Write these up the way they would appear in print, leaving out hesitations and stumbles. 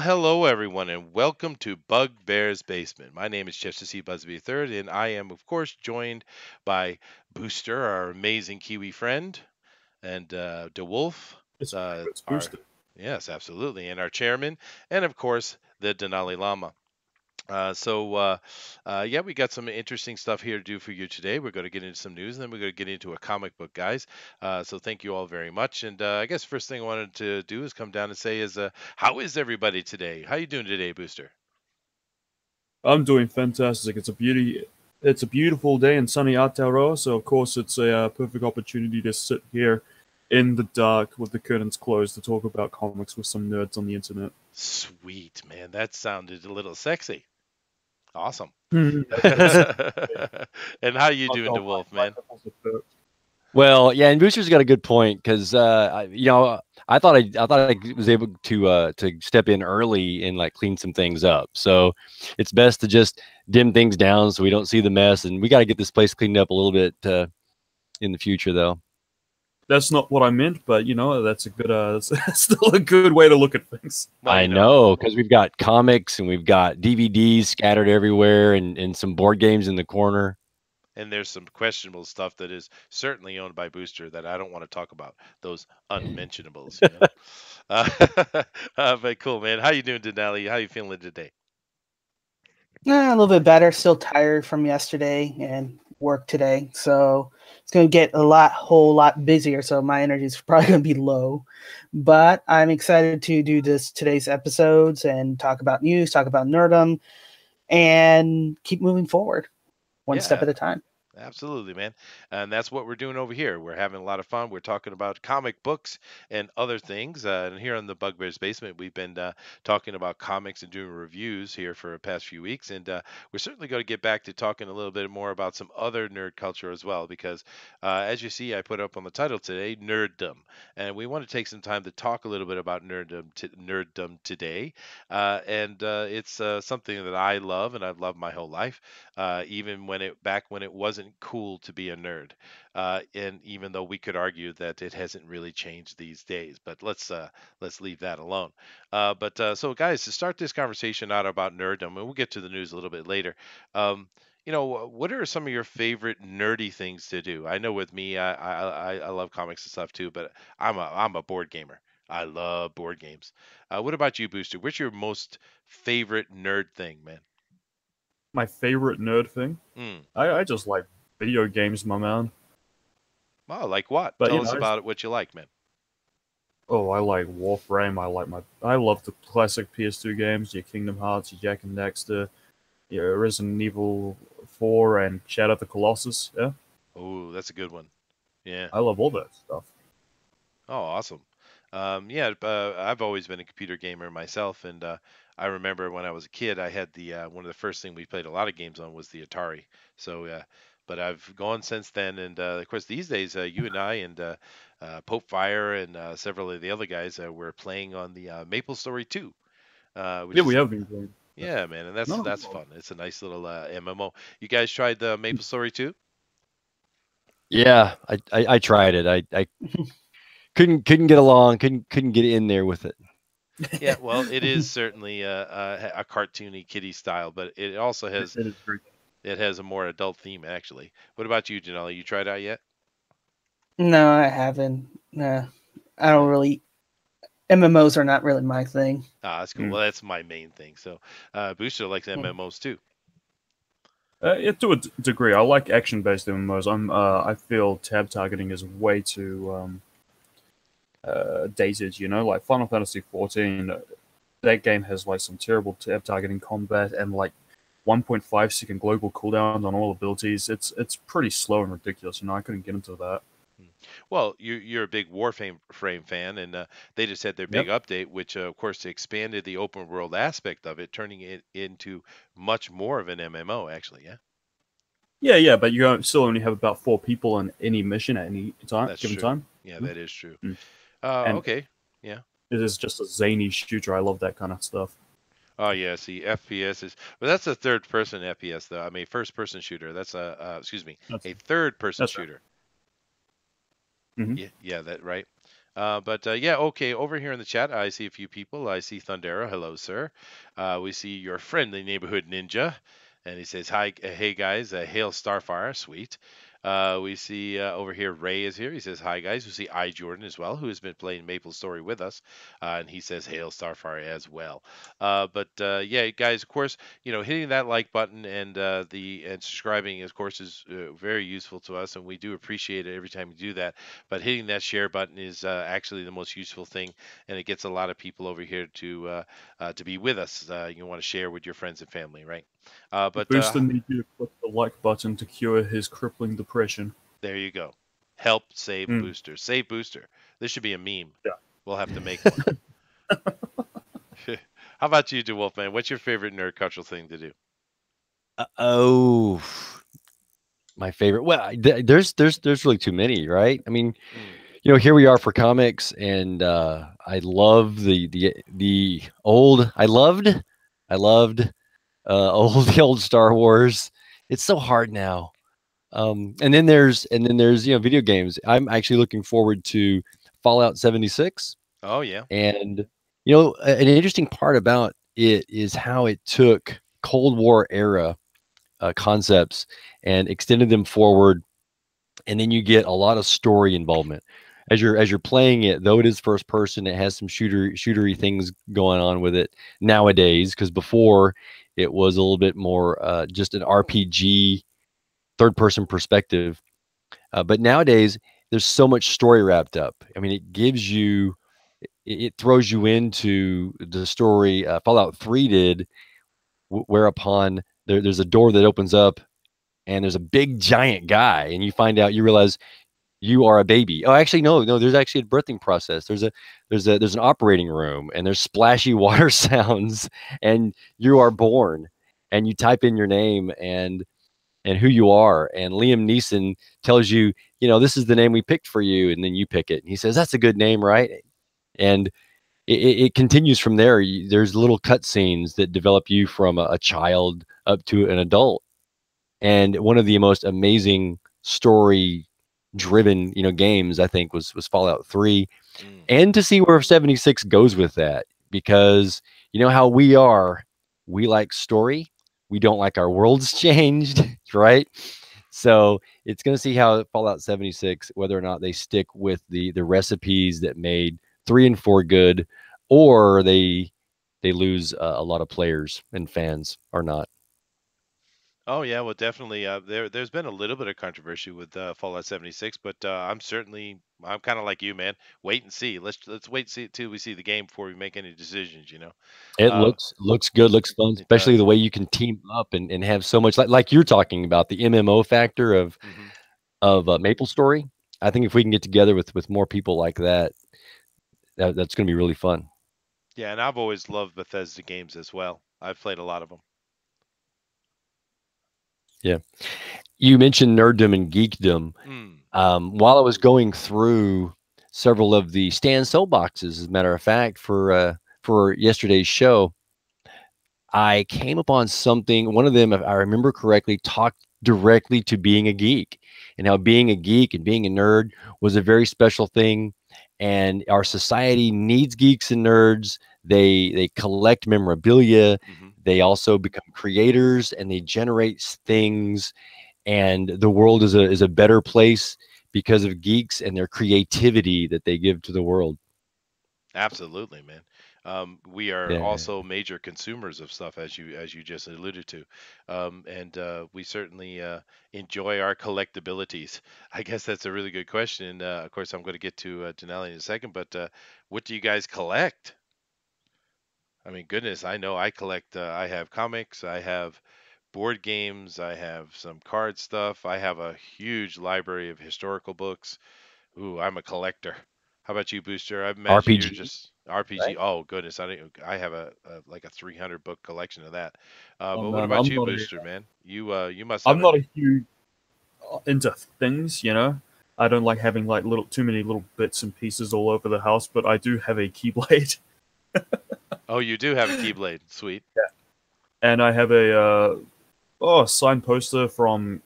Hello everyone, and welcome to Bugbear's Basement. My name is Chester C. Busby III, and I am, of course, joined by Booster, our amazing Kiwi friend, and DeWolf, It's our boosted. yes, absolutely, and our chairman, and of course, the Denali Lama. Yeah, we got some interesting stuff here to do for you today. We're going to get into some news, and then we're going to get into a comic book, guys. So thank you all very much. And I guess first thing I wanted to do is come down and say is, how is everybody today? How you doing today, Booster? I'm doing fantastic. It's a beauty. It's a beautiful day in sunny Aotearoa, so of course it's a perfect opportunity to sit here in the dark with the curtains closed to talk about comics with some nerds on the internet. Sweet, man. That sounded a little sexy. Awesome. That's And how you I've doing, got DeWolf, my man? nipples are perked. Well, yeah, and Booster's got a good point because I thought I was able to step in early and like clean some things up. So it's best to just dim things down so we don't see the mess, and we got to get this place cleaned up a little bit in the future, though. That's not what I meant, but that's a good. That's still a good way to look at things. Well, I know because we've got comics and we've got DVDs scattered everywhere, and some board games in the corner. and there's some questionable stuff that is certainly owned by Booster that I don't want to talk about. Those unmentionables, you know. But cool, man. How you doing, Denali? How you feeling today? A little bit better. Still tired from yesterday and work today, so it's going to get whole lot busier. So my energy is probably going to be low, but I'm excited to do today's episodes and talk about news, talk about nerdom, and keep moving forward, one step Yeah, at a time. absolutely, man. And that's what we're doing over here. We're having a lot of fun. We're talking about comic books and other things. And here on the Bugbear's Basement, we've been talking about comics and doing reviews here for the past few weeks. And we're certainly going to get back to talking a little bit more about some other nerd culture as well, because as you see, I put up on the title today, Nerddom. And we want to take some time to talk a little bit about nerddom today. It's something that I love and I've loved my whole life, even when it wasn't cool to be a nerd. And even though we could argue that it hasn't really changed these days, but let's leave that alone. So guys, to start this conversation out about nerddom, and we'll get to the news a little bit later. Um, what are some of your favorite nerdy things to do? I know with me, I love comics and stuff too, but I'm a board gamer. I love board games. What about you, Booster? What's your most favorite nerd thing, man? My favorite nerd thing. Mm. I just like video games, my man. Oh, like what? But Tell us about it, what you like, man. I like Warframe. I love the classic PS2 games, your Kingdom Hearts, your Jack and Daxter, your Resident Evil 4, and Shadow of the Colossus. Yeah, Oh, that's a good one. Yeah. I love all that stuff. Oh, awesome. Yeah, I've always been a computer gamer myself, and I remember when I was a kid, I had the one of the first thing we played a lot of games on was the Atari. So, but I've gone since then, and of course these days, you and I and Pope Fire and several of the other guys were playing on the Maple Story 2, which Yeah, we is have been playing. yeah, man, and that's No, that's no. fun. It's a nice little MMO. You guys tried the Maple Story 2? Yeah, I tried it. I couldn't get along. Couldn't get in there with it. Yeah, well, it is certainly a cartoony kiddie style, but it also has It is great. it has a more adult theme actually. What about you, Janelle? You tried out yet? No, I haven't. Nah, I don't really. MMOs are not really my thing. Ah, that's cool. Mm. Well, that's my main thing. So, Booster likes MMOs too. Yeah, to a degree, I like action-based MMOs. I feel tab targeting is way too dated. Like Final Fantasy 14. That game has like some terrible tab targeting combat and like 1.5-second global cooldowns on all abilities. It's pretty slow and ridiculous. I couldn't get into that. Hmm. Well, you're a big Warframe fan, and they just had their big Yep. update, which of course expanded the open world aspect of it, turning it into much more of an MMO actually. Yeah, Yeah, but you still only have about 4 people on any mission at any time, that's given true. time. Yeah, Mm. that is true. Mm. And Okay. Yeah. it is just a zany shooter. I love that kind of stuff. Oh yeah, see, FPS is, but that's a third person FPS though. I mean, first person shooter. That's excuse me, That's a third person that's right. shooter. Hmm. Yeah, that right. But yeah, okay. Over here in the chat, I see a few people. I see Thundera. Hello, sir. We see your friendly neighborhood ninja, and he says, "Hi, hey guys, hail Starfire, sweet." We see over here Ray is here. He says, "Hi guys." We see I Jordan as well, who has been playing Maple Story with us, and he says, "Hail Starfire" as well. But yeah, guys, of course, hitting that like button and and subscribing, of course, is very useful to us, and we do appreciate it every time you do that. But hitting that share button is actually the most useful thing, and it gets a lot of people over here to be with us. You want to share with your friends and family, right? But Booster need you to click the like button to cure his crippling depression. there you go. Help save Mm. Booster. Save Booster. This should be a meme. Yeah. We'll have to make one. How about you, DeWolfman? What's your favorite nerd cultural thing to do? Oh, my favorite. Well, there's really too many, right? I mean, here we are for comics, and I love the old. I loved the old Star Wars. It's so hard now. And then there's video games. I'm actually looking forward to Fallout 76. Oh yeah. And an interesting part about it is how it took Cold War era concepts and extended them forward, and then you get a lot of story involvement as you're playing it. Though it is first person, it has some shootery things going on with it nowadays, because before it was a little bit more just an RPG third person perspective. But nowadays there's so much story wrapped up. I mean, it throws you into the story. Fallout 3 did, whereupon there's a door that opens up and there's a big giant guy, and you realize you are a baby. Oh, actually, no, there's actually a birthing process. There's an operating room, and there's splashy water sounds, and you are born, and you type in your name and who you are, and Liam Neeson tells you, this is the name we picked for you, and then you pick it, and he says, that's a good name, right? And it continues from there. There's little cutscenes that develop you from a child up to an adult. And one of the most amazing story driven, games, I think, was Fallout 3. And to see where 76 goes with that, because how we are, we like story. We don't like our worlds changed, right? So it's going to see how Fallout 76, whether or not they stick with the recipes that made 3 and 4 good, or they lose a lot of players and fans or not. Oh yeah, well definitely. There's been a little bit of controversy with Fallout 76, but I'm kind of like you, man. Wait and see. Let's wait and see till we see the game before we make any decisions. It Uh, looks good, looks fun, it especially does. the way you can team up and have so much like you're talking about the MMO factor of Maple Story. I think if we can get together with more people like that, that's going to be really fun. Yeah, and I've always loved Bethesda games as well. I've played a lot of them. Yeah. You mentioned nerddom and geekdom. While I was going through several of the Stan soapboxes, as a matter of fact, for yesterday's show, I came upon something. One of them, if I remember correctly, talked directly to being a geek, and how being a geek and being a nerd was a very special thing. And our society needs geeks and nerds. They collect memorabilia. They also become creators, and they generate things. And the world is a better place because of geeks and their creativity that they give to the world. Absolutely, man. We are Yeah. also major consumers of stuff, as you just alluded to, and we certainly enjoy our collectabilities. I guess that's a really good question. Of course, I'm going to get to Denali in a second, but what do you guys collect? I mean, goodness, I know I collect. I have comics. I have board games. I have some card stuff. I have a huge library of historical books. Ooh, I'm a collector. How about you, Booster? I imagine you're RPG, just RPG. right? Oh goodness, I have like a 300 book collection of that. Oh But what man, about you, Booster, man? You must have I'm a. not a huge into things, I don't like having like too many little bits and pieces all over the house, but I do have a keyblade. Oh, you do have a Keyblade. Sweet. And I have a signed poster from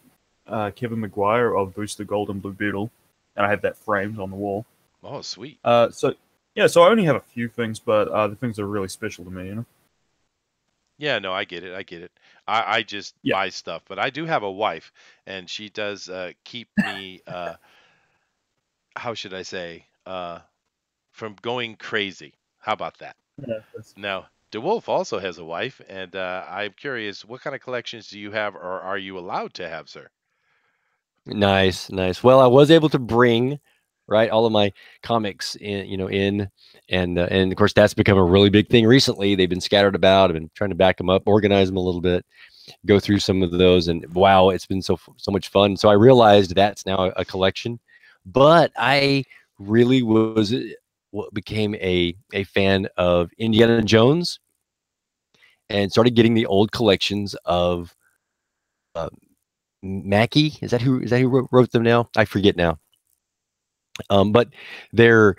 Kevin Maguire of Booster Gold and Blue Beetle, and I have that framed on the wall. Oh, sweet. So yeah, so I only have a few things, but the things that are really special to me, you know. Yeah, no, I get it. I get it. I just Yeah. buy stuff, but I do have a wife, and she does keep me. How should I say? From going crazy. How about that? Yeah, that's Now, DeWolf also has a wife, and I'm curious, what kind of collections do you have, or are you allowed to have, sir? Nice, nice. Well, I was able to bring right all of my comics in, in, and of course that's become a really big thing recently. They've been scattered about. I've been trying to back them up, organize them a little bit, go through some of those, and wow, it's been so much fun. So I realized that's now a collection, but I really was what became a fan of Indiana Jones and started getting the old collections of uh, Mackie. Is that who wrote them now? I forget now. But they're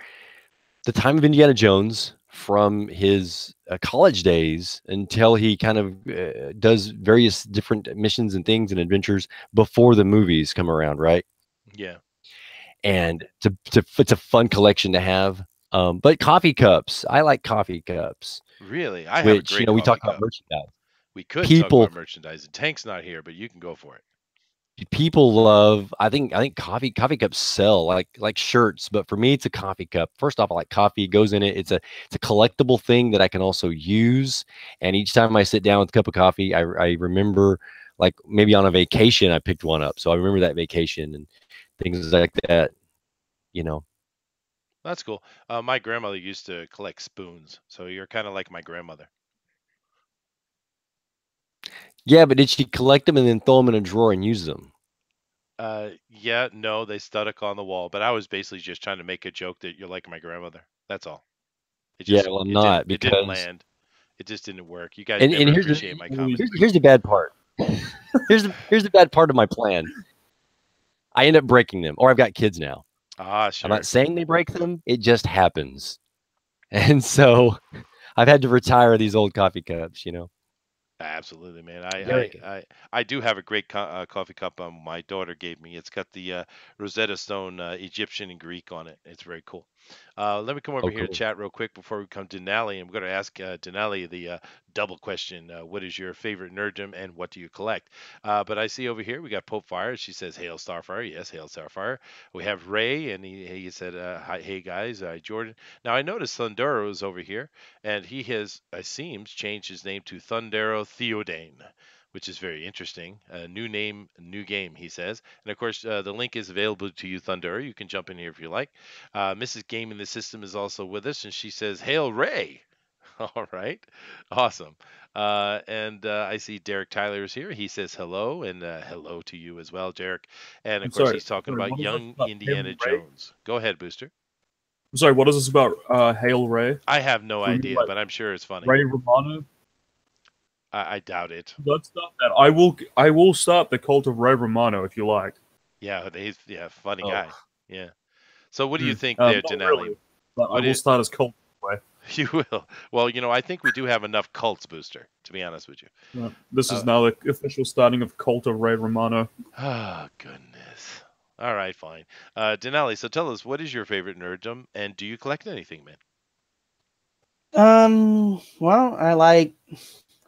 the time of Indiana Jones from his college days until he kind of does various different missions and things and adventures before the movies come around, right? Yeah, And it's a fun collection to have. But coffee cups, I like coffee cups, really. I have a which great we talk coffee about cup. merchandise. We could talk People about merchandising. Tank's not here, but you can go for it. people love. I think coffee cups sell like shirts, but for me it's a coffee cup. First off, I like coffee. It goes in it. It's a collectible thing that I can also use. And each time I sit down with a cup of coffee, I remember, like, maybe on a vacation I picked one up, so I remember that vacation and things like that. You know. That's cool. My grandmother used to collect spoons, so you're kind of like my grandmother. Yeah, but did she collect them and then throw them in a drawer and use them? Yeah, no, they stuck on the wall, but I was basically just trying to make a joke that you're like my grandmother. That's all. It Yeah, just well, I'm it didn't not, it didn't because land. It just didn't work. You guys and never here's the appreciate my always comedy. here's the bad part. Here's the bad part of my plan. I end up breaking them, or I've got kids now. Ah, I'm not sure. saying they break them; it just happens. And so I've had to retire these old coffee cups. Absolutely, man. Very good. I do have a great coffee cup my daughter gave me. It's got the Rosetta Stone Egyptian and Greek on it. It's very cool. Let me come over Oh, here to cool. chat real quick before we come to Denali. I'm going to ask Denali the double question. What is your favorite nerddom and what do you collect? But I see over here we got Pope Fire. She says, Hail Starfire. Yes, Hail Starfire. We have Ray, and he said, Hi, hey guys, Jordan. Now I noticed Thundero is over here, and he has, it seems, changed his name to Thundero Theodane, which is very interesting. New name, new game, he says. And of course, the link is available to you, Thundero. You can jump in here if you like. Mrs. Game in the System is also with us, and she says, Hail Ray. All right. Awesome. And I see Derek Tyler is here. He says hello, and hello to you as well, Derek. And of I'm course, sorry. he's talking Sorry, about what is this young about Hail Indiana Ray? Jones. Go ahead, Booster. I'm sorry, what is this about Hail Ray? I have no Do we mean idea, like but I'm sure it's funny. Ray Romano? I doubt it. Let's start that. I will start the cult of Ray Romano if you like. Yeah, he's funny Oh, guy. Yeah. So what do you Hmm. think there, Not Denali? really, but I What will it start as cult anyway. you will? Well, I think we do have enough cults, Booster. To be honest with you. This is Uh, now the official starting of cult of Ray Romano. oh goodness. All right, fine. Denali, so tell us, what is your favorite nerddom, and do you collect anything, man? Well, I like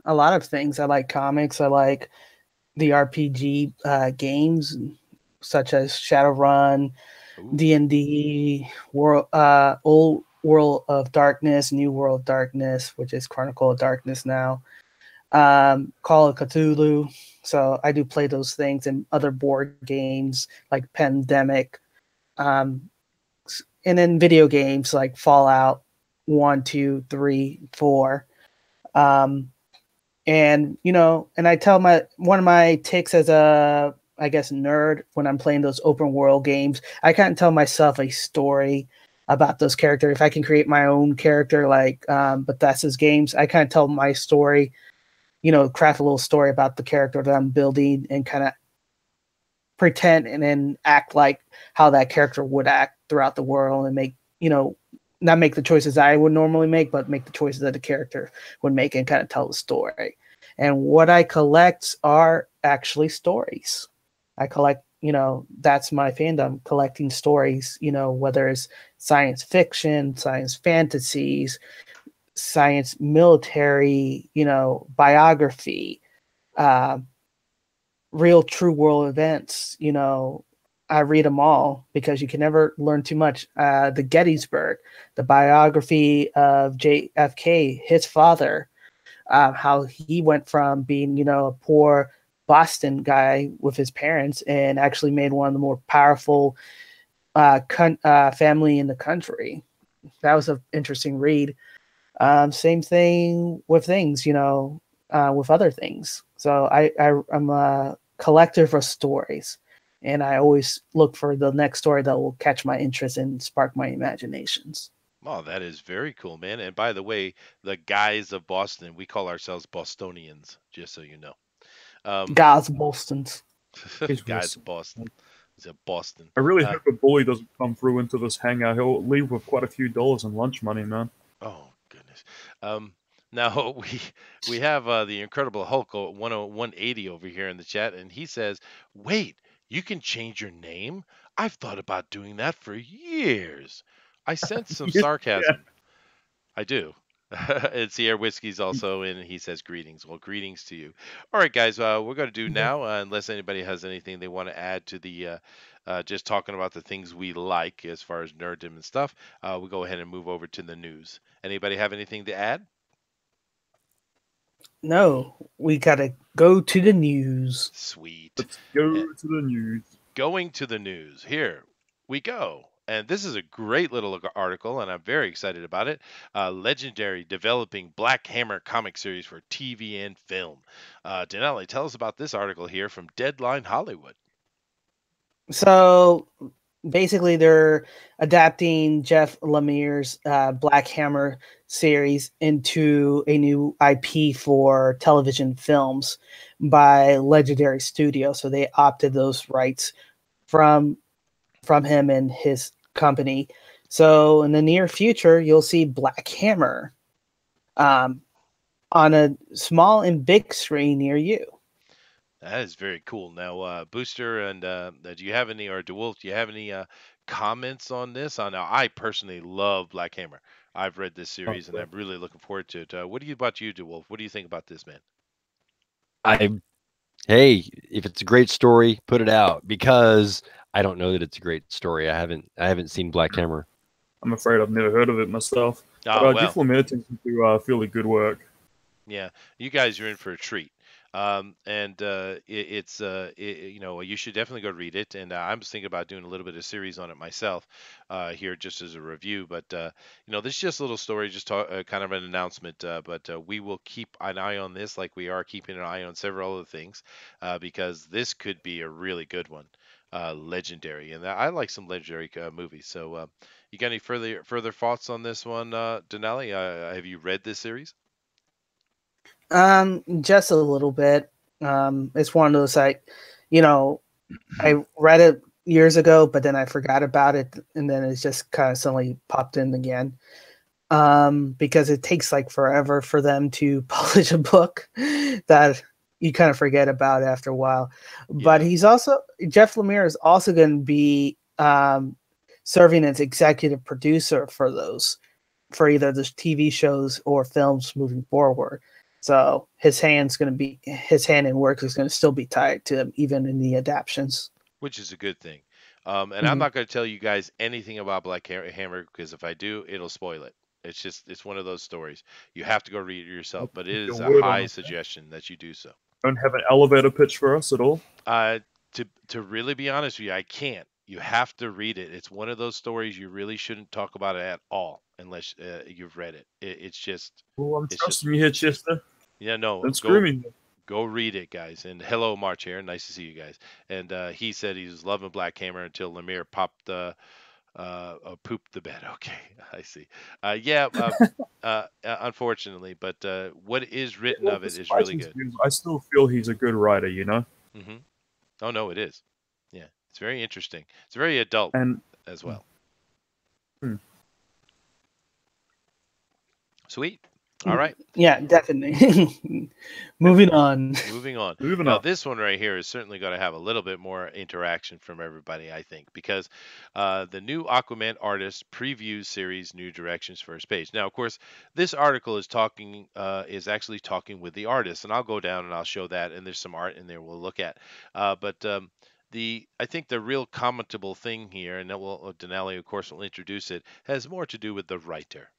a lot of things. I like comics. I like the RPG games such as Shadowrun, Ooh, D&D, Old World of Darkness, New World of Darkness, which is Chronicle of Darkness now. Call of Cthulhu. So I do play those things and other board games like Pandemic. Um, and then video games like Fallout 1, 2, 3, 4. Um, and I tell one of my ticks as a, I guess, nerd when I'm playing those open world games, I can't tell myself a story about those characters. If I can create my own character like Bethesda's games, I kind of tell my story, craft a little story about the character that I'm building and kind of pretend and then act like how that character would act throughout the world and make, not make the choices I would normally make, but make the choices that the character would make and kind of tell the story. And what I collect are actually stories. I collect, that's my fandom, collecting stories, whether it's science fiction, science fantasies, science military, biography, uh, real true world events. I read them all because you can never learn too much. The Gettysburg, the biography of JFK, his father, how he went from being, a poor Boston guy with his parents and actually made one of the more powerful family in the country. That was an interesting read. Same thing with things, with other things. So I'm a collector for stories, and I always look for the next story that will catch my interest and spark my imaginations. Oh, that is very cool, man. And by the way, the guys of Boston, we call ourselves Bostonians, just so you know. Um, God's Bostons. He's guys Wilson. of Boston. It's a Boston. I really hope a bully doesn't come through into this hangout. He'll leave with quite a few dollars in lunch money, man. Oh goodness. Um, now we have the Incredible Hulk 180 over here in the chat, and he says, "Wait, you can change your name? I've thought about doing that for years." I sense some Yeah. sarcasm. I do. And Sierra Whiskey's also in, and he says greetings. Well, greetings to you. All right, guys, we're going to do now, unless anybody has anything they want to add to the just talking about the things we like as far as nerddom and stuff, we'll go ahead and move over to the news. Anybody have anything to add? No, we gotta go to the news. Sweet. Let's go Eh, to the news. Going to the news. Here we go. And this is a great little article, and I'm very excited about it. Legendary developing Black Hammer comic series for TV and film. Denali, tell us about this article here from Deadline Hollywood. So basically, they're adapting Jeff Lemire's Black Hammer series into a new IP for television films by Legendary Studio. So they opted those rights from him and his company. So in the near future, you'll see Black Hammer on a small and big screen near you. That is very cool. Now, Booster and do you have any, or DeWolf, do you have any comments on this? Now, I personally love Black Hammer. I've read this series, and I'm really looking forward to it. What do you about you, DeWolf? What do you think about this, man? Hey, if it's a great story, put it out, because I don't know that it's a great story. I haven't seen Black Hammer. I'm afraid I've never heard of it myself. Oh, But Jeff well, Lemire tends to do fairly good work. yeah, you guys are in for a treat. And it's you should definitely go read it. And I'm just thinking about doing a little bit of series on it myself here, just as a review. But this is just a little story, just kind of an announcement. But we will keep an eye on this, like we are keeping an eye on several other things, because this could be a really good one. Legendary, and I like some legendary movies. So, you got any further thoughts on this one, Denali? Have you read this series? Just a little bit. It's one of those I read it years ago, but then I forgot about it, and then it's just kind of suddenly popped in again. Because it takes like forever for them to publish a book that you kind of forget about after a while. But Jeff Lemire is also going to be serving as executive producer for either the TV shows or films moving forward. So his hand in work is going to still be tied to him, even in the adaptions. Which is a good thing. And I'm not going to tell you guys anything about Black Hammer, because if I do, it'll spoil it. It's one of those stories. You have to go read it yourself, but it is a high suggestion that you do so. Don't have an elevator pitch for us at all? To really be honest with you, I can't. You have to read it. It's one of those stories you really shouldn't talk about it at all unless you've read it. It's just. Well, I'm trusting you here, Chester. Yeah, no. Don't screw me. Go read it, guys. And hello, March here. Nice to see you guys. And he said he was loving Black Hammer until Lemire popped pooped the bed. Okay, I see. Unfortunately, but what is written of it is really good. I still feel he's a good writer, Mm-hmm. Oh no, it is. Yeah, it's very interesting. It's very adult as well. Sweet. All right. Yeah, definitely. Moving on. Moving on. Moving Now, on. this one right here is certainly going to have a little bit more interaction from everybody, I think, because the new Aquaman artist preview series New Directions First Page. Now, of course, this article is actually talking with the artist, and I'll go down and I'll show that, and there's some art in there we'll look at. But I think the real commentable thing here, and Denali, of course, will introduce it, has more to do with the writer.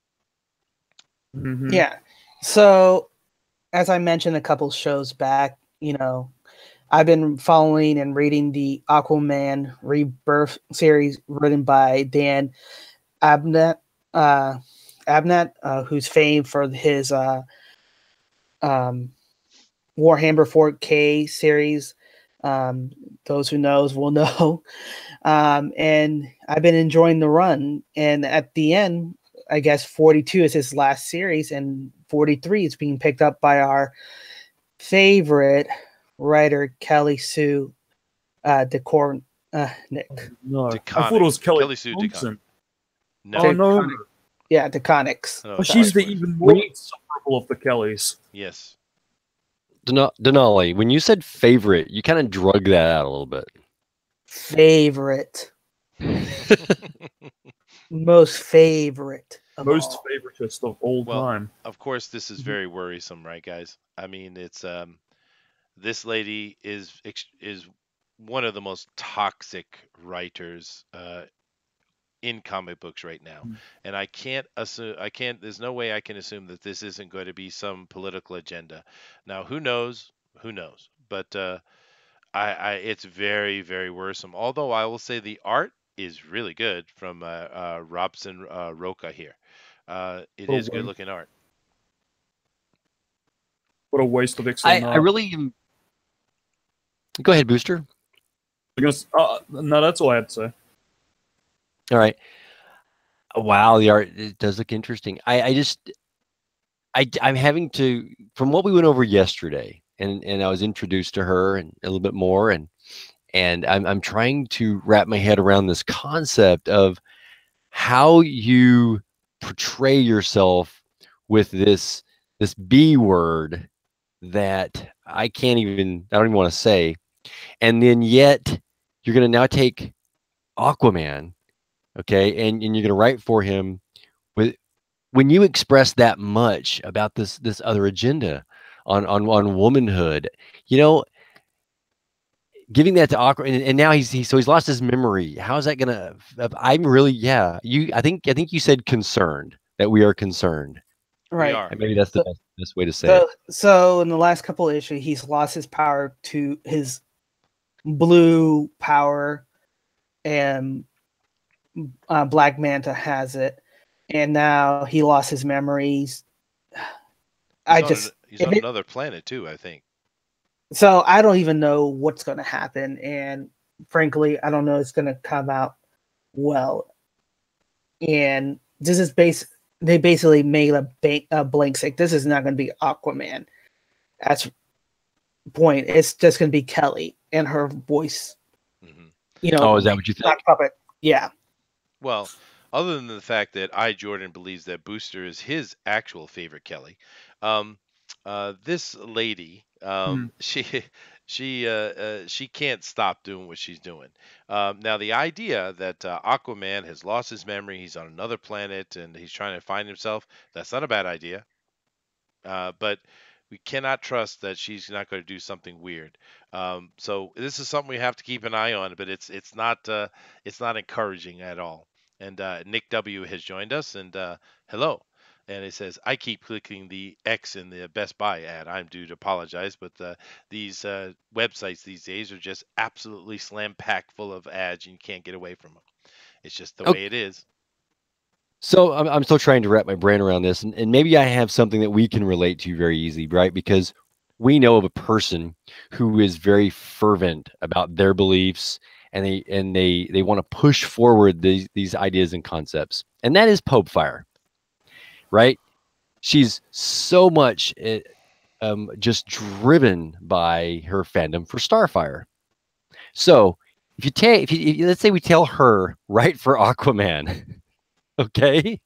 Mm-hmm. Yeah. So, as I mentioned a couple shows back, I've been following and reading the Aquaman Rebirth series written by Dan Abnett, who's famed for his Warhammer 4K series. Those who knows will know. And I've been enjoying the run. And at the end, I guess 42 is his last series, and 43 is being picked up by our favorite writer, Kelly Sue DeCorn. Nick. No, I DeConnick. thought it was Kelly Sue Thompson. No. Oh no, Yeah, DeConnick's. No, well, she's the sorry. even more insufferable of the Kellys. Yes. Denali, when you said favorite, you kind of drug that out a little bit. Favorite. Most favorite. Most favoritist of all time. Of course, this is very worrisome, right, guys? I mean, it's this lady is one of the most toxic writers in comic books right now, and I can't assume. There's no way I can assume that this isn't going to be some political agenda. Now, who knows? Who knows? But it's very, very worrisome. Although I will say the art is really good from Robson Roca here. It is good looking art. What a waste of excellent art. I really am. Go ahead, Booster. No, that's all I had to say. All right. Wow, the art, it does look interesting. I'm having to, from what we went over yesterday, and I was introduced to her and a little bit more, and I'm trying to wrap my head around this concept of how you portray yourself with this B word that I don't even want to say, and then yet you're going to now take Aquaman, okay, and you're going to write for him when you express that much about this other agenda on womanhood, giving that to Aquaman, and now he's lost his memory. How is that gonna? I'm really, I think you said concerned, that we are concerned. Right. We are. And maybe that's the best way to say it. So in the last couple of issues, he's lost his power to his blue power, and Black Manta has it, and now he lost his memories. He's on another planet too, I think. So I don't even know what's going to happen, and frankly, I don't know it's going to come out well. And this is they basically made a blank stick. This is not going to be Aquaman. That's point. It's just going to be Kelly and her voice. Mm-hmm. Oh, is that what you think? Puppet. Yeah. Well, other than the fact that Jordan believes that Booster is his actual favorite Kelly, this lady, she can't stop doing what she's doing. Now, the idea that Aquaman has lost his memory, he's on another planet, and he's trying to find himself, that's not a bad idea. But we cannot trust that she's not going to do something weird. So this is something we have to keep an eye on, but it's not encouraging at all. And Nick W has joined us, and hello. And it says, I keep clicking the X in the Best Buy ad. I'm due to apologize, but these websites these days are just absolutely slam-packed full of ads, and you can't get away from them. It's just the way it is. So I'm still trying to wrap my brain around this, and maybe I have something that we can relate to very easily, right? Because we know of a person who is very fervent about their beliefs, and they want to push forward these ideas and concepts, and that is Pope Fire. Right? She's so much just driven by her fandom for Starfire. So if you let's say we tell her, write for Aquaman, okay?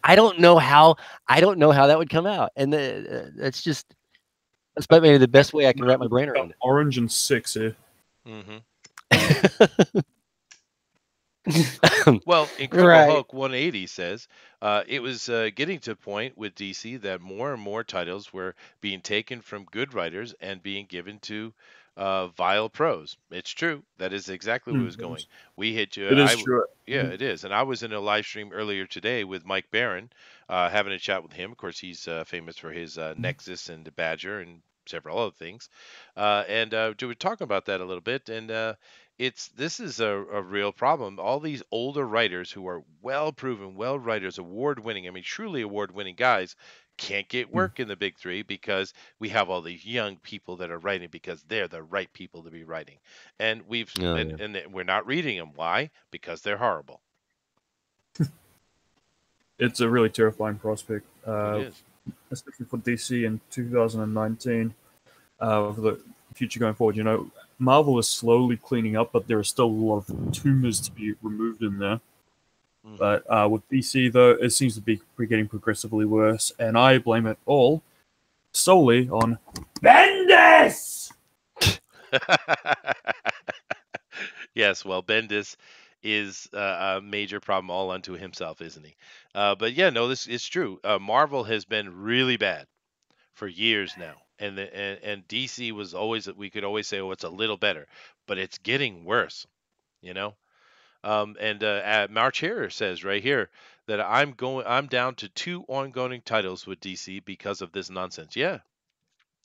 I don't know how that would come out, and that's maybe the best way I can wrap my brain around Orange and 6 here. Mm-hmm. it. Well, Incredible Right. Hulk 180 says it was getting to a point with DC that more and more titles were being taken from good writers and being given to vile pros. It's true. That is exactly where it was going. We hit you. It is true. Yeah, it is. And I was in a live stream earlier today with Mike Barron, having a chat with him. Of course, he's famous for his Nexus and the Badger and several other things. And we were talking about that a little bit. And this is a real problem. All these older writers who are well proven, well writers, award winning, I mean, truly award winning guys can't get work in the big three because we have all these young people that are writing because they're the right people to be writing. And Oh, yeah. and we're not reading them. Why? Because they're horrible. It's a really terrifying prospect, It is. especially for DC in 2019. For the future going forward, you know, Marvel is slowly cleaning up, but there are still a lot of tumors to be removed in there. Mhm. But with DC, though, it seems to be getting progressively worse, and I blame it all solely on Bendis. Yes, well, Bendis is a major problem all unto himself, isn't he? But yeah, no, this is true. Marvel has been really bad for years now, and DC was always, we could always say, oh, it's a little better, but it's getting worse, you know. And March Hare says right here that I'm down to 2 ongoing titles with DC because of this nonsense. Yeah,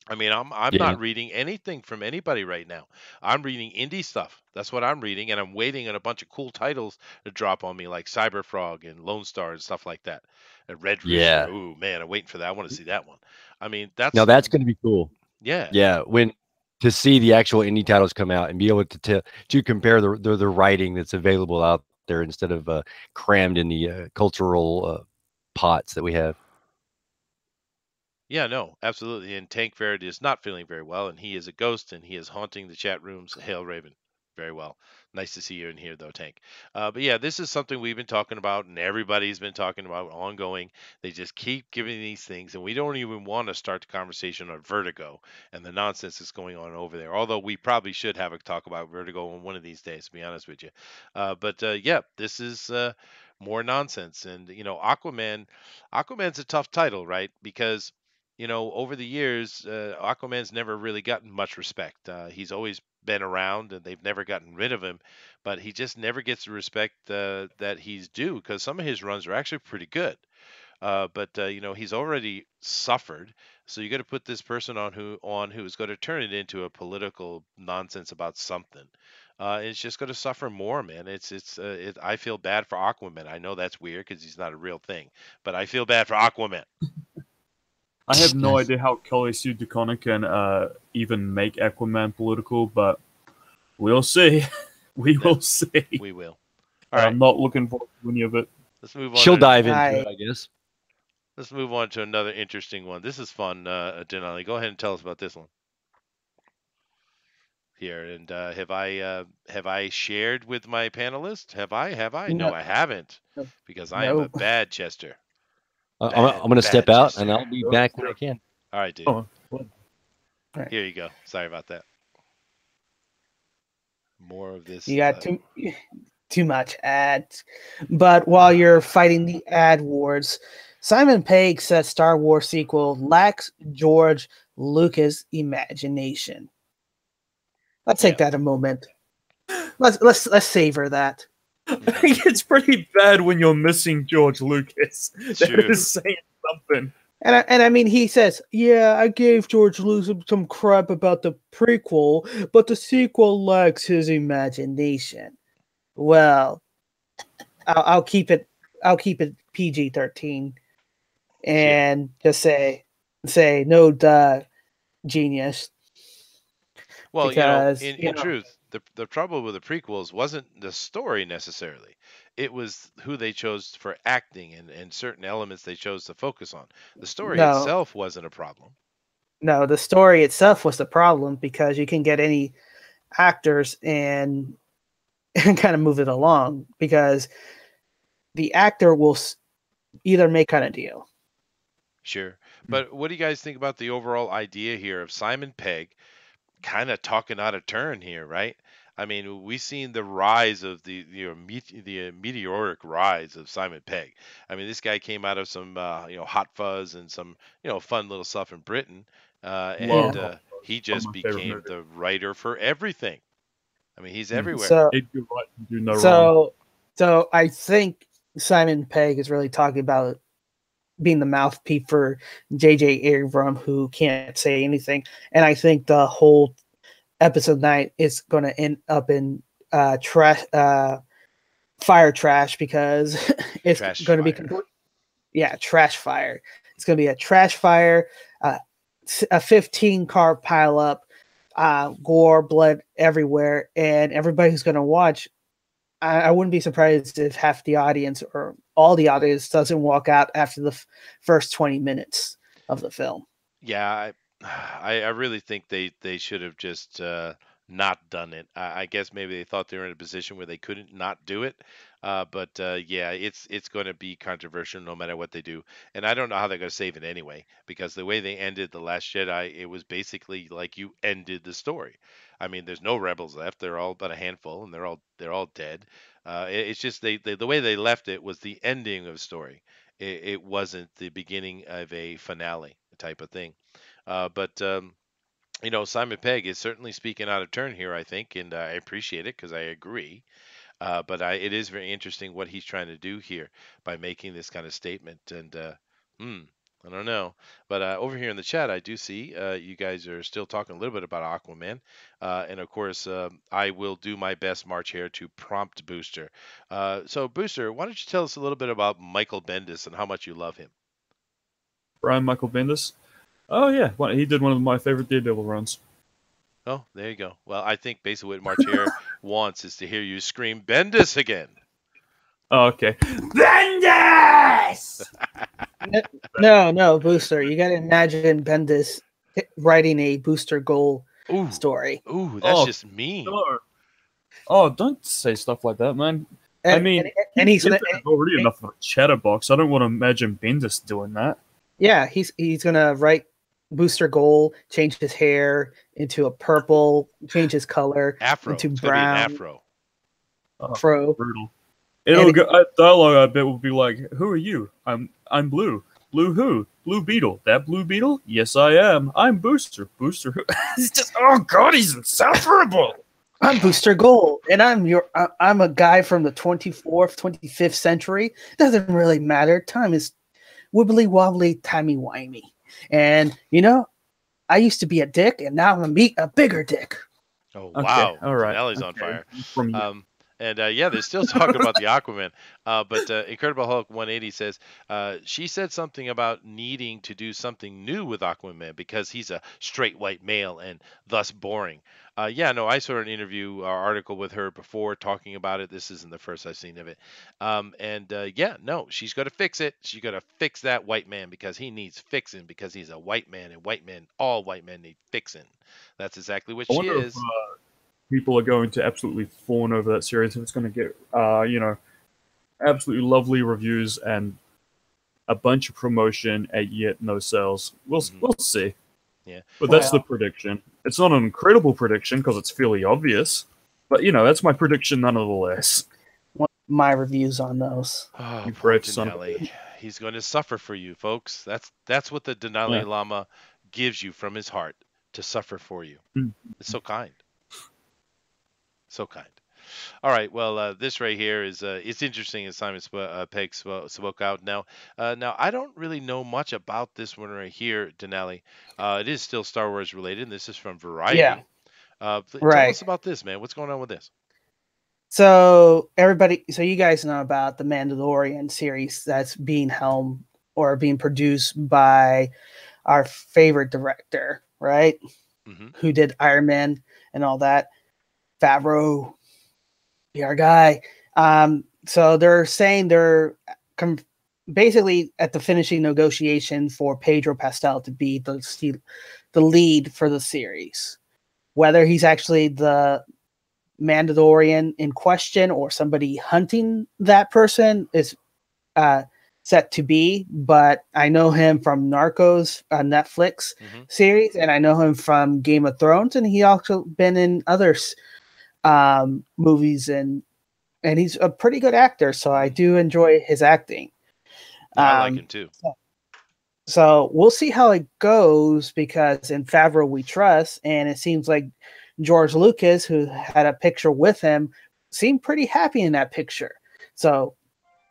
I mean, I'm Yeah. not reading anything from anybody right now. I'm reading indie stuff. That's what I'm reading, and I'm waiting on a bunch of cool titles to drop on me, like Cyberfrog and Lone Star and stuff like that. And Red Rooster. Yeah. Ooh, man, I'm waiting for that. I want to see that one. I mean, Now that's going to be cool. yeah, Yeah, when to see the actual indie titles come out and be able to compare the writing that's available out there instead of crammed in the cultural pots that we have. yeah, no, absolutely. And Tank Farad is not feeling very well, and he is a ghost, and he is haunting the chat rooms. Hail Raven, very well. Nice to see you in here, though, Tank. But yeah, this is something we've been talking about, and everybody's been talking about ongoing. They just keep giving these things, and we don't even want to start the conversation on Vertigo and the nonsense that's going on over there. Although we probably should have a talk about Vertigo on one of these days, to be honest with you. But yeah, this is more nonsense, and you know, Aquaman's a tough title, right? Because over the years, Aquaman's never really gotten much respect. He's always been around, and they've never gotten rid of him, but he just never gets the respect that he's due because some of his runs are actually pretty good. But he's already suffered, so you got to put this person who's going to turn it into a political nonsense about something. It's just going to suffer more, man. I feel bad for Aquaman. I know that's weird because he's not a real thing, but I feel bad for Aquaman. I have no idea how Kelly Sue DeConner can even make Aquaman political, but we'll see. We will see. We will. All right. I'm not looking forward to any of it. Let's move on. She'll dive into I- it, I guess. Let's move on to another interesting one. This is fun, Denali. Go ahead and tell us about this one here. And have I shared with my panelists? Have I? No, No. I haven't, because I am a Nope. bad Chester. I'm going to step bad out, Chester. and I'll be back when I can. All right, dude. Oh, Here you go. Sorry about that. More of this. You got too much ads. But while you're fighting the ad wars, Simon Pegg says Star Wars sequel lacks George Lucas imagination. Let's take that a moment. Let's savor that. it's pretty bad when you're missing George Lucas. That True. is saying something. And I mean, he says, yeah, I gave George Lucas some crap about the prequel, but the sequel lacks his imagination. Well, I'll keep it PG-13, and just say no, duh, genius. Well, Because, in truth, the trouble with the prequels wasn't the story necessarily. It was who they chose for acting and certain elements they chose to focus on. The story No. itself wasn't a problem. No, the story itself was the problem because you can get any actors and kind of move it along because the actor will either make kind of deal. Sure. But what do you guys think about the overall idea here of Simon Pegg kind of talking out of turn here, right? I mean, we've seen the rise of the meteoric rise of Simon Pegg. I mean, this guy came out of some Hot Fuzz and some fun little stuff in Britain, Yeah. and he One of just my favorite became movies. the writer for everything. I mean, he's Mm. everywhere. So He'd do right and do no wrong. so I think Simon Pegg is really talking about being the mouthpiece for J.J. Abrams, who can't say anything. And I think the whole episode 9 is going to end up in trash, fire trash, because it's Trash going to be fire. trash fire. It's going to be a trash fire, a 15-car pileup, gore, blood everywhere, and everybody who's going to watch. I wouldn't be surprised if half the audience or all the audience doesn't walk out after the first 20 minutes of the film. Yeah, I really think they should have just not done it. I guess maybe they thought they were in a position where they couldn't not do it. But yeah, it's going to be controversial no matter what they do. And I don't know how they're going to save it anyway, because the way they ended The Last Jedi, it was basically like you ended the story. I mean, there's no rebels left. They're all but a handful, and they're all dead. It's just the way they left it was the ending of a story. It wasn't the beginning of a finale type of thing. But Simon Pegg is certainly speaking out of turn here, I think, and I appreciate it because I agree. It is very interesting what he's trying to do here by making this kind of statement. And I don't know. But over here in the chat, I do see you guys are still talking a little bit about Aquaman. And of course, I will do my best, March here, to prompt Booster. So, Booster, why don't you tell us a little bit about Michael Bendis and how much you love him? Brian Michael Bendis. Oh yeah, he did one of my favorite Daredevil runs. Oh, there you go. Well, I think basically what March here wants is to hear you scream Bendis again. Oh, okay. Bendis! No, Booster. You got to imagine Bendis writing a Booster Goal Ooh, story. ooh, that's just mean. Sure. Oh, don't say stuff like that, man. And he's gonna, already enough of a chatterbox. I don't want to imagine Bendis doing that. yeah, he's gonna write Booster Goal, change his hair into a purple, change his color Afro. into It's brown. gonna be an afro. Afro. Brutal. It'll go, dialogue, I bet, will be like, "Who are you? I'm Blue. Blue who? Blue Beetle. That Blue Beetle? Yes, I am. I'm Booster. Booster who? It's just, oh god, he's insufferable. I'm Booster Goal, and I'm a guy from the 24th, 25th century. Doesn't really matter. Time is wibbly wobbly, timey wimey. And I used to be a dick, and now I'm gonna meet a bigger dick. Oh Okay, wow! all right. Denali's on fire. From you. Yeah, they're still talking about the Aquaman. But Incredible Hulk 180 says she said something about needing to do something new with Aquaman because he's a straight white male and thus boring. Yeah, no, I saw an interview article with her before talking about it. This isn't the first I've seen of it. Yeah, no, she's going to fix it. She's going to fix that white man because he needs fixing because he's a white man, and all white men need fixing. That's exactly what I she wonder is. if people are going to absolutely fawn over that series, and it's going to get, absolutely lovely reviews and a bunch of promotion and yet no sales. We'll see. Yeah. But that's the prediction. It's not an incredible prediction because it's fairly obvious, but that's my prediction nonetheless. My reviews on those. Oh, You poor brave son of a Denali. He's going to suffer for you, folks. That's what the Denali Yeah. Lama gives you from his heart to suffer for you. Mm. It's so kind. So kind. All right. Well, this right here is it's interesting as Simon Pegg spoke out. Now, I don't really know much about this one right here, Denali. It is still Star Wars related. And this is from Variety. Yeah. Tell Right. us about this, man. What's going on with this? So you guys know about the Mandalorian series that's being helmed or being produced by our favorite director, right? Mm-hmm. Who did Iron Man and all that. Favreau, be our guy. So they're saying they're basically at the finishing negotiation for Pedro Pascal to be the lead for the series. Whether he's actually the Mandalorian in question or somebody hunting that person is set to be, but I know him from Narcos, Netflix Hmm. series, and I know him from Game of Thrones, and he also been in other movies, and he's a pretty good actor, so I do enjoy his acting. I like him too. So we'll see how it goes, because in Favreau we trust, and it seems like George Lucas, who had a picture with him, seemed pretty happy in that picture. So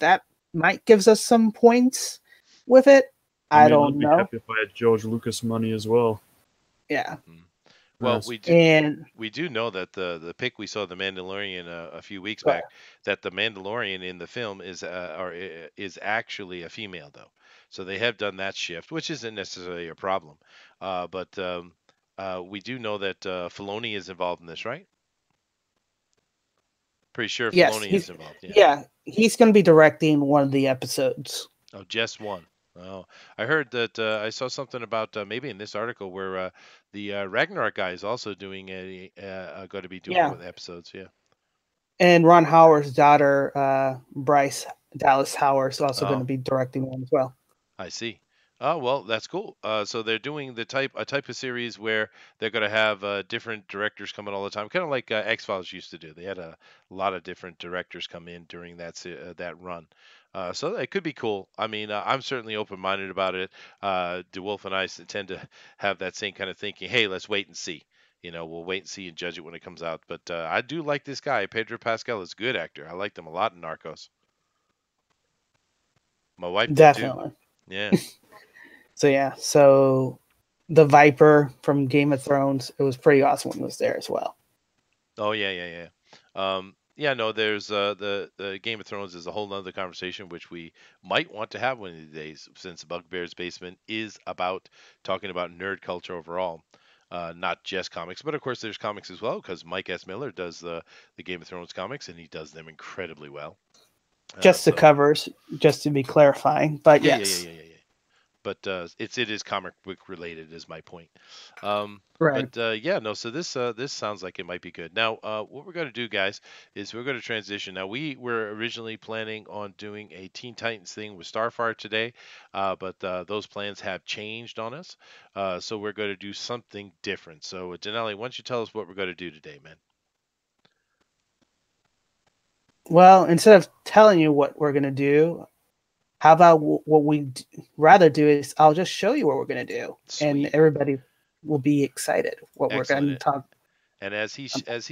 that might gives us some points with it. I mean, don't I'd be know. happy if I had George Lucas money as well. Yeah. Well, Yes. we do know that the pic we saw of the Mandalorian a few weeks Go back, that the Mandalorian in the film is actually a female though. So they have done that shift, which isn't necessarily a problem. But we do know that Filoni is involved in this, right? Pretty sure Yes, Filoni is involved. Yeah. yeah, he's going to be directing one of the episodes. Oh, just one. Oh, I heard that I saw something about maybe in this article where the Ragnarok guy is also doing going to be doing Yeah. with episodes. Yeah. And Ron Howard's daughter, Bryce Dallas Howard, is also going to Oh, be directing one as well. I see. Oh, well, that's cool. So they're doing a type of series where they're going to have different directors coming all the time, kind of like X-Files used to do. They had a lot of different directors come in during that run. So it could be cool. I mean, I'm certainly open-minded about it. DeWolf and I tend to have that same kind of thinking. Hey, let's wait and see. We'll wait and see and judge it when it comes out. But I do like this guy. Pedro Pascal is a good actor. I liked him a lot in Narcos. My wife did too. Definitely. Yeah. So yeah, so the Viper from Game of Thrones, it was pretty awesome when it was there as well. Oh yeah. Yeah, no, there's the Game of Thrones is a whole nother conversation which we might want to have one of these days, since Bugbear's Basement is about talking about nerd culture overall. Not just comics, but of course there's comics as well, because Mike S. Miller does the Game of Thrones comics, and he does them incredibly well. Just the So covers, just to be clarifying. But yes, yeah. But it is comic book related, is my point. Um, right. but yeah, no. So this sounds like it might be good. Now, what we're going to do, guys, is we're going to transition. Now, we were originally planning on doing a Teen Titans thing with Starfire today, but those plans have changed on us. So we're going to do something different. So, Denali, why don't you tell us what we're going to do today, man? Well, instead of telling you what we're going to do, how about what we'd rather do is I'll just show you what we're going to do, and Sweet. everybody will be excited what we're going to Excellent. talk. And as he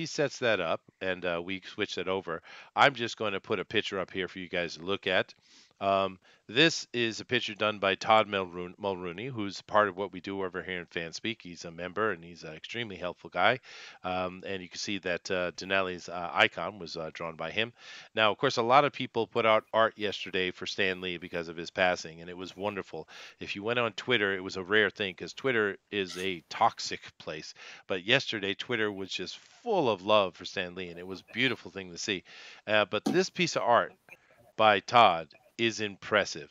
sets that up, and we switch that over, I'm just going to put a picture up here for you guys to look at. This is a picture done by Todd Mulrooney, who's part of what we do over here in Fanspeak. He's a member, and he's an extremely helpful guy. And you can see that Denali's icon was drawn by him. Now, of course, a lot of people put out art yesterday for Stan Lee because of his passing, and it was wonderful. If you went on Twitter, it was a rare thing, because Twitter is a toxic place. But yesterday, Twitter was just full of love for Stan Lee, and it was a beautiful thing to see. But this piece of art by Todd is impressive.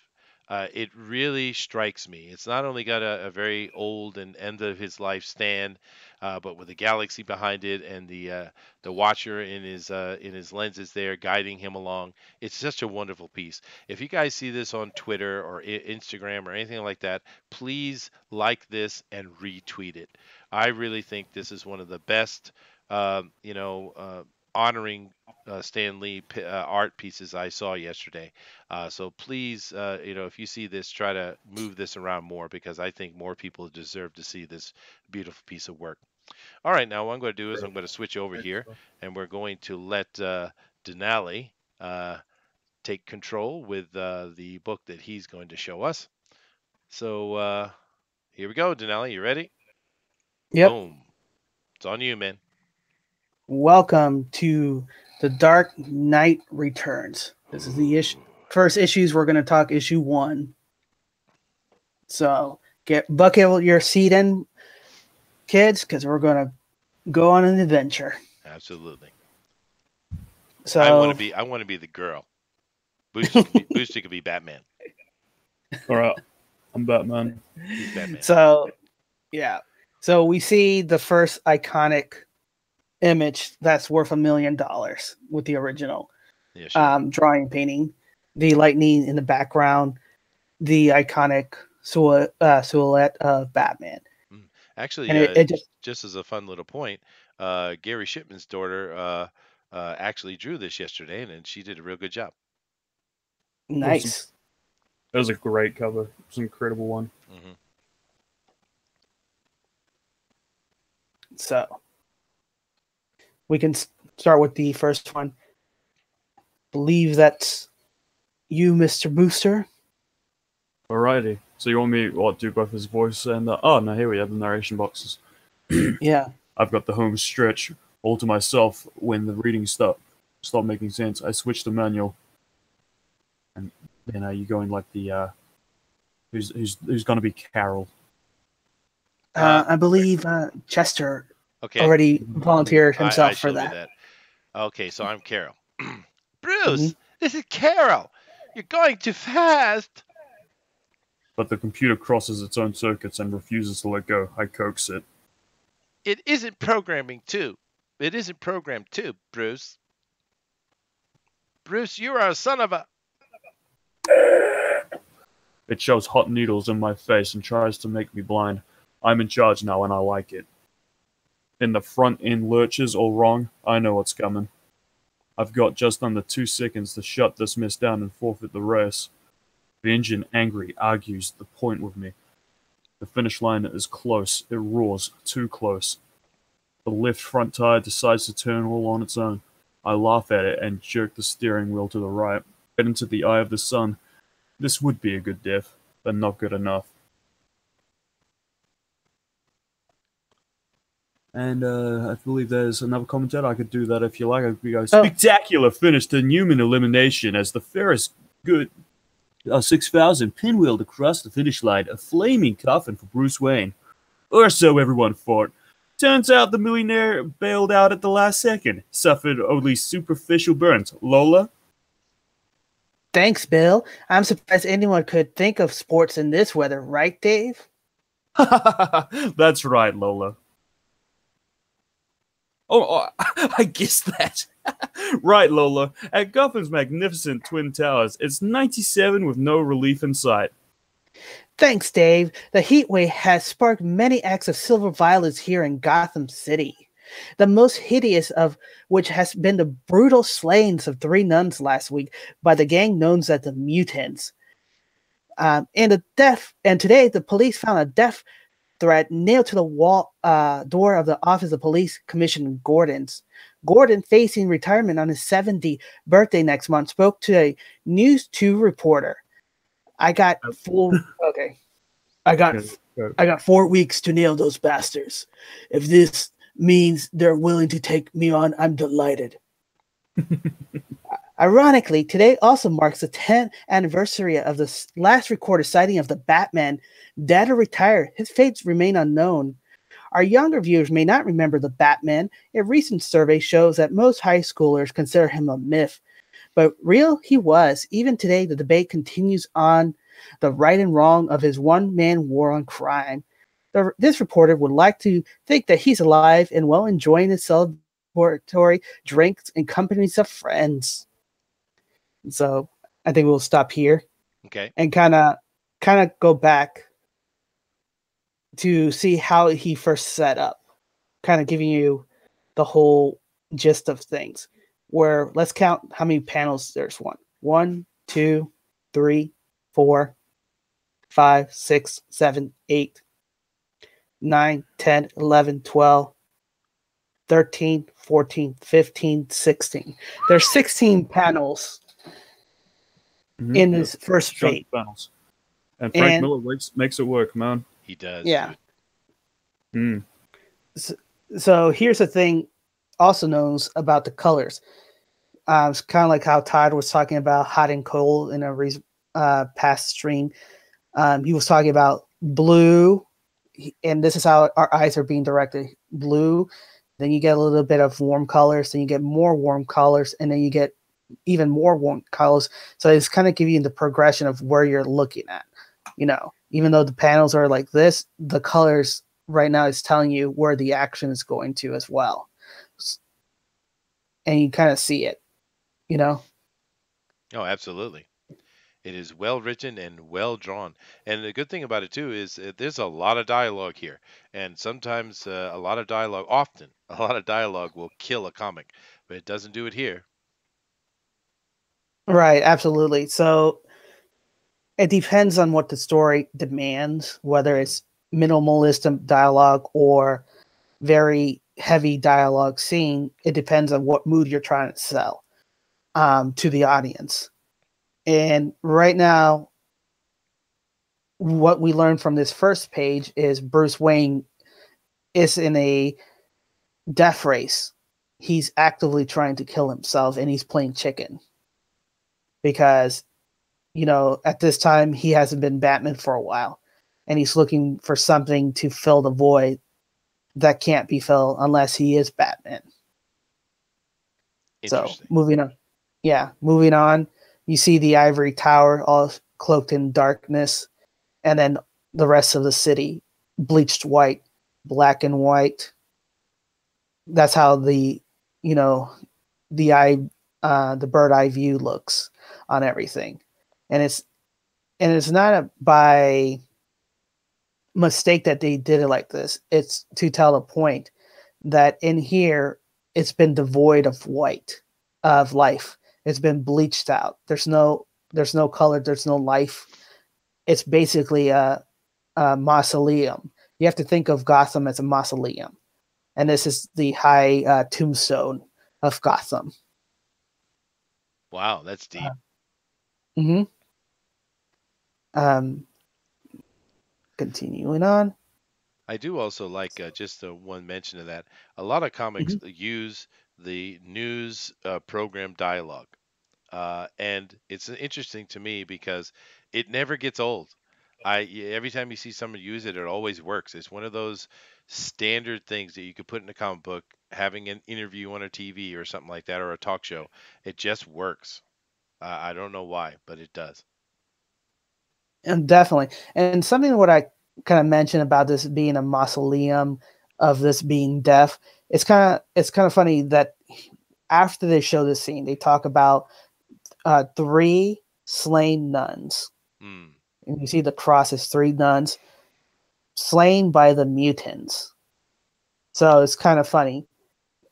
It really strikes me. It's not only got a very old and end of his life stand, but with a galaxy behind it, and the Watcher in his lenses there guiding him along. It's such a wonderful piece. If you guys see this on Twitter or Instagram or anything like that, please like this and retweet it. I really think this is one of the best, honoring Stan Lee art pieces I saw yesterday. So please, if you see this, try to move this around more, because I think more people deserve to see this beautiful piece of work. All right, now what I'm going to do is I'm going to switch over here, and we're going to let Denali take control with the book that he's going to show us. So here we go, Denali. You ready? Yep. Boom. It's on you, man. Welcome to The Dark Knight Returns. This is the first issues. We're going to talk issue 1. So buckle your seat in, kids, because we're going to go on an adventure. Absolutely. So I want to be the girl. Booster could be Batman. All right, I'm Batman. He's Batman. So yeah. So we see the first iconic image that's worth $1 million with the original Yeah, sure. drawing painting. The lightning in the background. the iconic silhouette of Batman. Mm. Actually, And it just as a fun little point, Gary Shipman's daughter actually drew this yesterday, and she did a real good job. Awesome. nice. That was a great cover. It was an incredible one. Hmm. So we can start with the first one. Believe that's you, Mr. Booster. Alrighty. So you want me to do both his voice and oh no, here we have the narration boxes. Yeah. I've got the home stretch all to myself when the reading stopped making sense. I switched the manual, and then you go in like the who's going to be Carol. I believe Chester Okay. already volunteered himself I for shall do that. Okay, so I'm Carol. Bruce, this is Carol. You're going too fast. But the computer crosses its own circuits and refuses to let go. I coax it. It isn't programming too. It isn't programmed too, Bruce. Bruce, you are a son of a... It shoves hot needles in my face and tries to make me blind. I'm in charge now and I like it. Then the front end lurches all wrong. I know what's coming. I've got just under 2 seconds to shut this mess down and forfeit the race. The engine, angry, argues the point with me. The finish line is close. It roars, too close. The left front tire decides to turn all on its own. I laugh at it and jerk the steering wheel to the right. Get into the eye of the sun. This would be a good death, but not good enough. And I believe there's another commentator. I could do that if you like. We go, spectacular finish to Newman elimination as the Ferris good 6000 pinwheeled across the finish line, a flaming coffin for Bruce Wayne. Or so everyone thought. Turns out the millionaire bailed out at the last second, suffered only superficial burns. Lola? Thanks, Bill. I'm surprised anyone could think of sports in this weather, right, Dave? That's right, Lola. Oh, I guessed that. Right, Lola. At Gotham's magnificent Twin Towers, it's 97 with no relief in sight. Thanks, Dave. The heat wave has sparked many acts of silver violence here in Gotham City. The most hideous of which has been the brutal slayings of 3 nuns last week by the gang known as the Mutants. And today the police found a death threat nailed to the wall door of the Office of Police Commissioner Gordon's. Gordon, facing retirement on his 70th birthday next month, spoke to a News 2 reporter. I got 4 weeks to nail those bastards. If this means they're willing to take me on, I'm delighted. Ironically, today also marks the 10th anniversary of the last recorded sighting of the Batman. Dead or retired, his fates remain unknown. Our younger viewers may not remember the Batman. A recent survey shows that most high schoolers consider him a myth. But real he was. Even today, the debate continues on the right and wrong of his one-man war on crime. This reporter would like to think that he's alive and well, enjoying his celebratory drinks and companies of friends. So I think we'll stop here. Okay. And kind of go back to see how he first set up, kind of giving you the whole gist of things. Where let's count how many panels there's. 1, 2, 3, 4, 5, 6, 7, 8, 9, 10, 11, 12, 13, 14, 15, 16. There's 16 panels in this first fate. Panels. And Frank Miller makes it work, man. He does. Yeah. Mm. So here's the thing also knows about the colors. It's kind of like how Todd was talking about hot and cold in a past stream. He was talking about blue, and this is how our eyes are being directed. Blue, then you get a little bit of warm colors, then you get more warm colors, and then you get even more warm colors. So it's kind of giving you the progression of where you're looking at. You know, even though the panels are like this, the colors right now is telling you where the action is going to as well. And you kind of see it, you know? Oh, absolutely. It is well written and well drawn. And the good thing about it too is there's a lot of dialogue here, and sometimes a lot of dialogue, often a lot of dialogue will kill a comic, but it doesn't do it here. Right, absolutely. So it depends on what the story demands, whether Mm, it's minimalist dialogue or very heavy dialogue scene. It depends on what mood you're trying to sell to the audience. And right now, what we learned from this first page is Bruce Wayne is in a death race. He's actively trying to kill himself and he's playing chicken because, at this time, he hasn't been Batman for a while and he's looking for something to fill the void that can't be filled unless he is Batman. So interesting. moving on. Yeah, moving on. You see the ivory tower all cloaked in darkness, and then the rest of the city bleached white, black and white. That's how you know, the bird eye view looks on everything, and it's not by mistake that they did it like this. It's to tell a point that in here it's been devoid of white, of life. It's been bleached out. There's no color, there's no life. It's basically a mausoleum. You have to think of Gotham as a mausoleum, and this is the high tombstone of Gotham. Wow, that's deep. Mm-hmm. Um, Continuing on. I do also like just one mention of that. A lot of comics Mhm. use the news program dialogue. And it's interesting to me because it never gets old. Every time you see someone use it, it always works. It's one of those standard things that you could put in a comic book, having an interview on a TV or something like that, or a talk show. It just works. I don't know why, but it does. And definitely. And something what I kind of mentioned about this being a mausoleum of this being death, it's kind of funny that after they show this scene, they talk about three slain nuns. Hmm. And you see the cross is three nuns slain by the mutants. So it's kind of funny.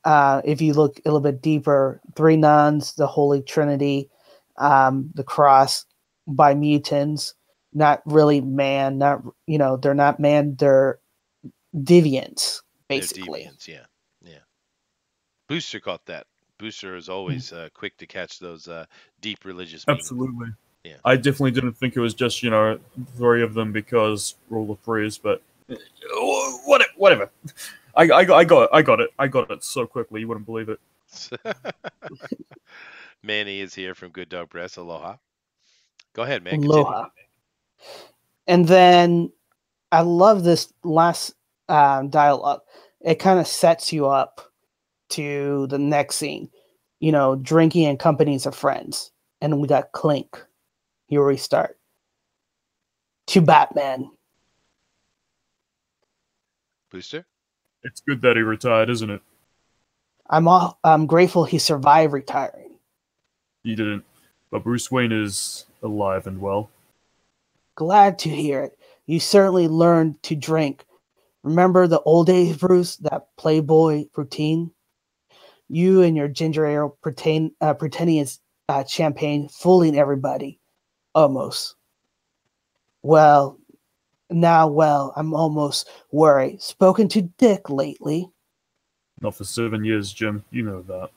If you look a little bit deeper, three nuns, the Holy Trinity, the cross by mutants, not really man, they're not man, they're deviants, They're basically. deviants, yeah, yeah. Booster caught that. Booster is always quick to catch those deep religious meanings. Absolutely. Yeah. I definitely didn't think it was just, three of them because rule of threes, but whatever. I got it so quickly, you wouldn't believe it. Manny is here from Good Dog Press. Aloha. Go ahead, man. Continue. Aloha. And then I love this last dialogue. It kind of sets you up to the next scene. Drinking and companies of friends. And we got Clink. Here we start. To Batman. Booster? It's good that he retired, isn't it? I'm grateful he survived retiring. He didn't. But Bruce Wayne is alive and well. Glad to hear it. You certainly learned to drink. Remember the old days, Bruce? That Playboy routine? You and your ginger ale pretending it's champagne, fooling everybody. Almost. Well, I'm almost worried. Spoken to Dick lately? Not for 7 years, Jim. You know that.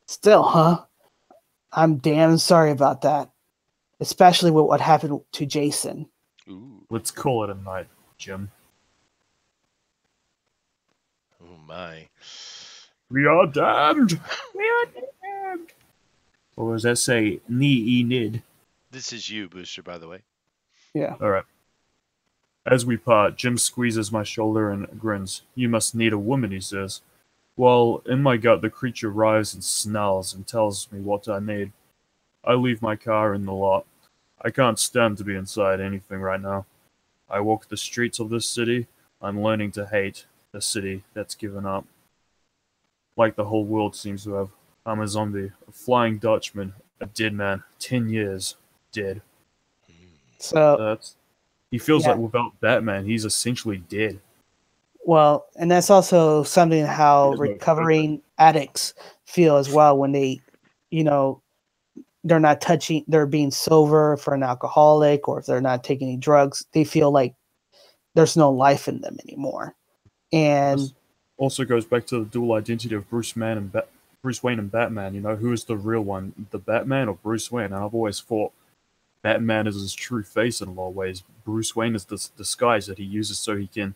Still, huh? I'm damn sorry about that. Especially with what happened to Jason. Ooh. Let's call it a night, Jim. Oh, my. We are damned! We are damned! Or does that say, Ni-e-nid? This is you, Booster, by the way. Yeah. Alright. As we part, Jim squeezes my shoulder and grins. You must need a woman, he says. While in my gut, the creature writhes and snarls and tells me what I need. I leave my car in the lot. I can't stand to be inside anything right now. I walk the streets of this city. I'm learning to hate the city that's given up. Like the whole world seems to have. I'm a zombie, a flying Dutchman, a dead man, 10 years. dead. So That's he feels yeah. like without Batman, he's essentially dead. Well, and that's also something how There's no purpose. recovering addicts feel as well when they, you know, they're not touching, they're being sober for an alcoholic, or if they're not taking any drugs, they feel like there's no life in them anymore. And This also goes back to the dual identity of Bruce Wayne and Batman. You know, who is the real one, the Batman or Bruce Wayne? And I've always thought Batman is his true face in a lot of ways. Bruce Wayne is this disguise that he uses so he can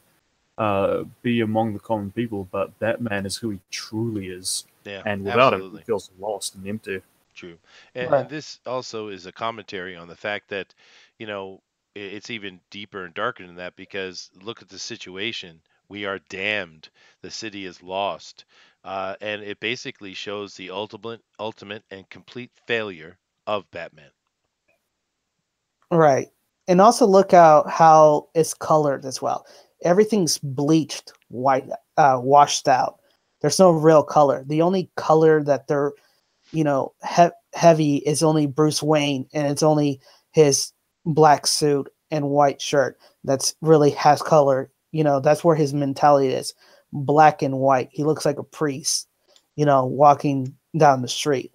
be among the common people, but Batman is who he truly is. Yeah, And without him, absolutely. he feels lost and empty. True. And, Right. and this also is a commentary on the fact that, it's even deeper and darker than that, because look at the situation. We are damned. The city is lost. And it basically shows the ultimate and complete failure of Batman. right. And also look out how it's colored as well. Everything's bleached white, washed out. There's no real color. The only color that they're, heavy is only Bruce Wayne, and it's only his black suit and white shirt that's really has color. That's where his mentality is, black and white. He looks like a priest, walking down the street.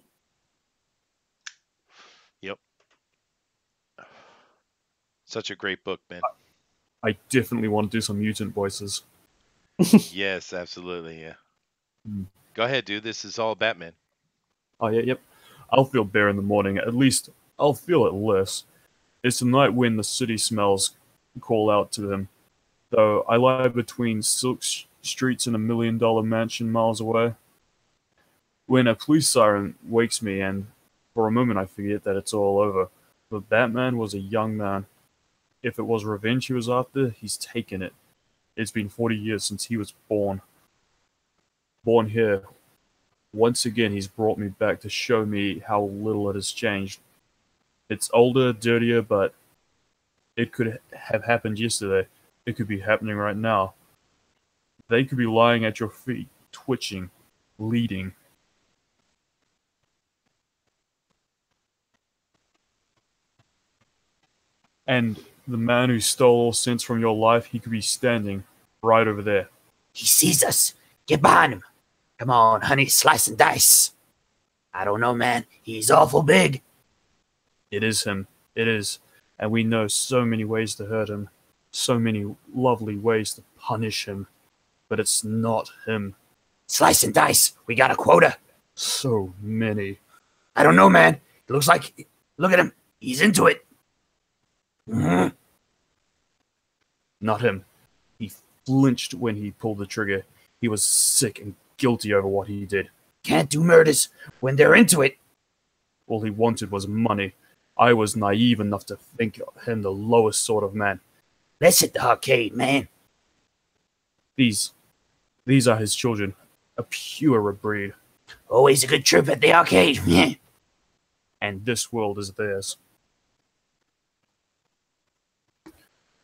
Yep. Such a great book, man. I definitely want to do some mutant voices. Yes, absolutely. Yeah. Mm. Go ahead, dude. This is all Batman. Oh, yeah, yep. I'll feel better in the morning. At least I'll feel it less. It's the night when the city smells call out to him. Though I lie between silk streets and $1 million mansion miles away. When a police siren wakes me, and for a moment I forget that it's all over. But Batman was a young man. If it was revenge he was after, he's taken it. It's been 40 years since he was born. Born here. Once again, he's brought me back to show me how little it has changed. It's older, dirtier, but it could have happened yesterday. It could be happening right now. They could be lying at your feet, twitching, bleeding. And the man who stole all sense from your life, he could be standing right over there. He sees us. Get behind him. Come on, honey, slice and dice. I don't know, man. He's awful big. It is him. It is. And we know so many ways to hurt him. So many lovely ways to punish him. But it's not him. Slice and dice. We got a quota. So many. I don't know, man. It looks like... Look at him. He's into it. Not him. He flinched when he pulled the trigger. He was sick and guilty over what he did. Can't do murders when they're into it. All he wanted was money. I was naive enough to think him the lowest sort of man. Let's hit the arcade, man. These are his children. A purer breed. Always a good trip at the arcade. And this world is theirs.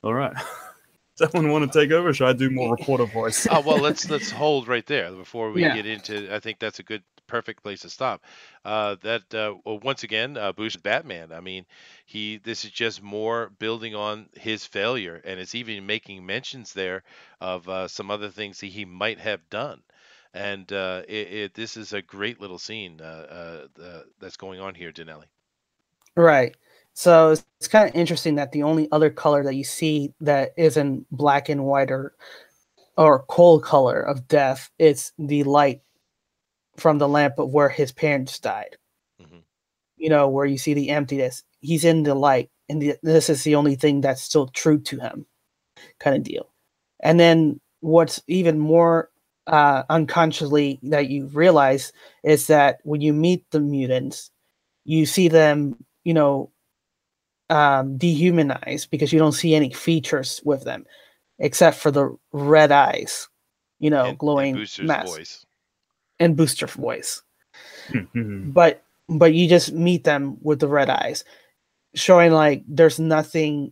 Alright. Does someone want to take over? Or should I do more reporter voice? Oh, well, let's hold right there before we Yeah. get into. I think that's a perfect place to stop. Well, once again, Bruce Batman. I mean, this is just more building on his failure, and it's even making mentions there of some other things that he might have done. And this is a great little scene that's going on here, Danelli. Right. So it's kind of interesting that the only other color that you see that isn't black and white or cold color of death is the light from the lamp of where his parents died. Mm-hmm. Where you see the emptiness. He's in the light, and this is the only thing that's still true to him, kind of deal. And then what's even more unconsciously that you realize is that when you meet the mutants, you see them, dehumanized, because you don't see any features with them except for the red eyes, glowing and Booster's mask voice. and Booster voice. but you just meet them with the red eyes, showing like there's nothing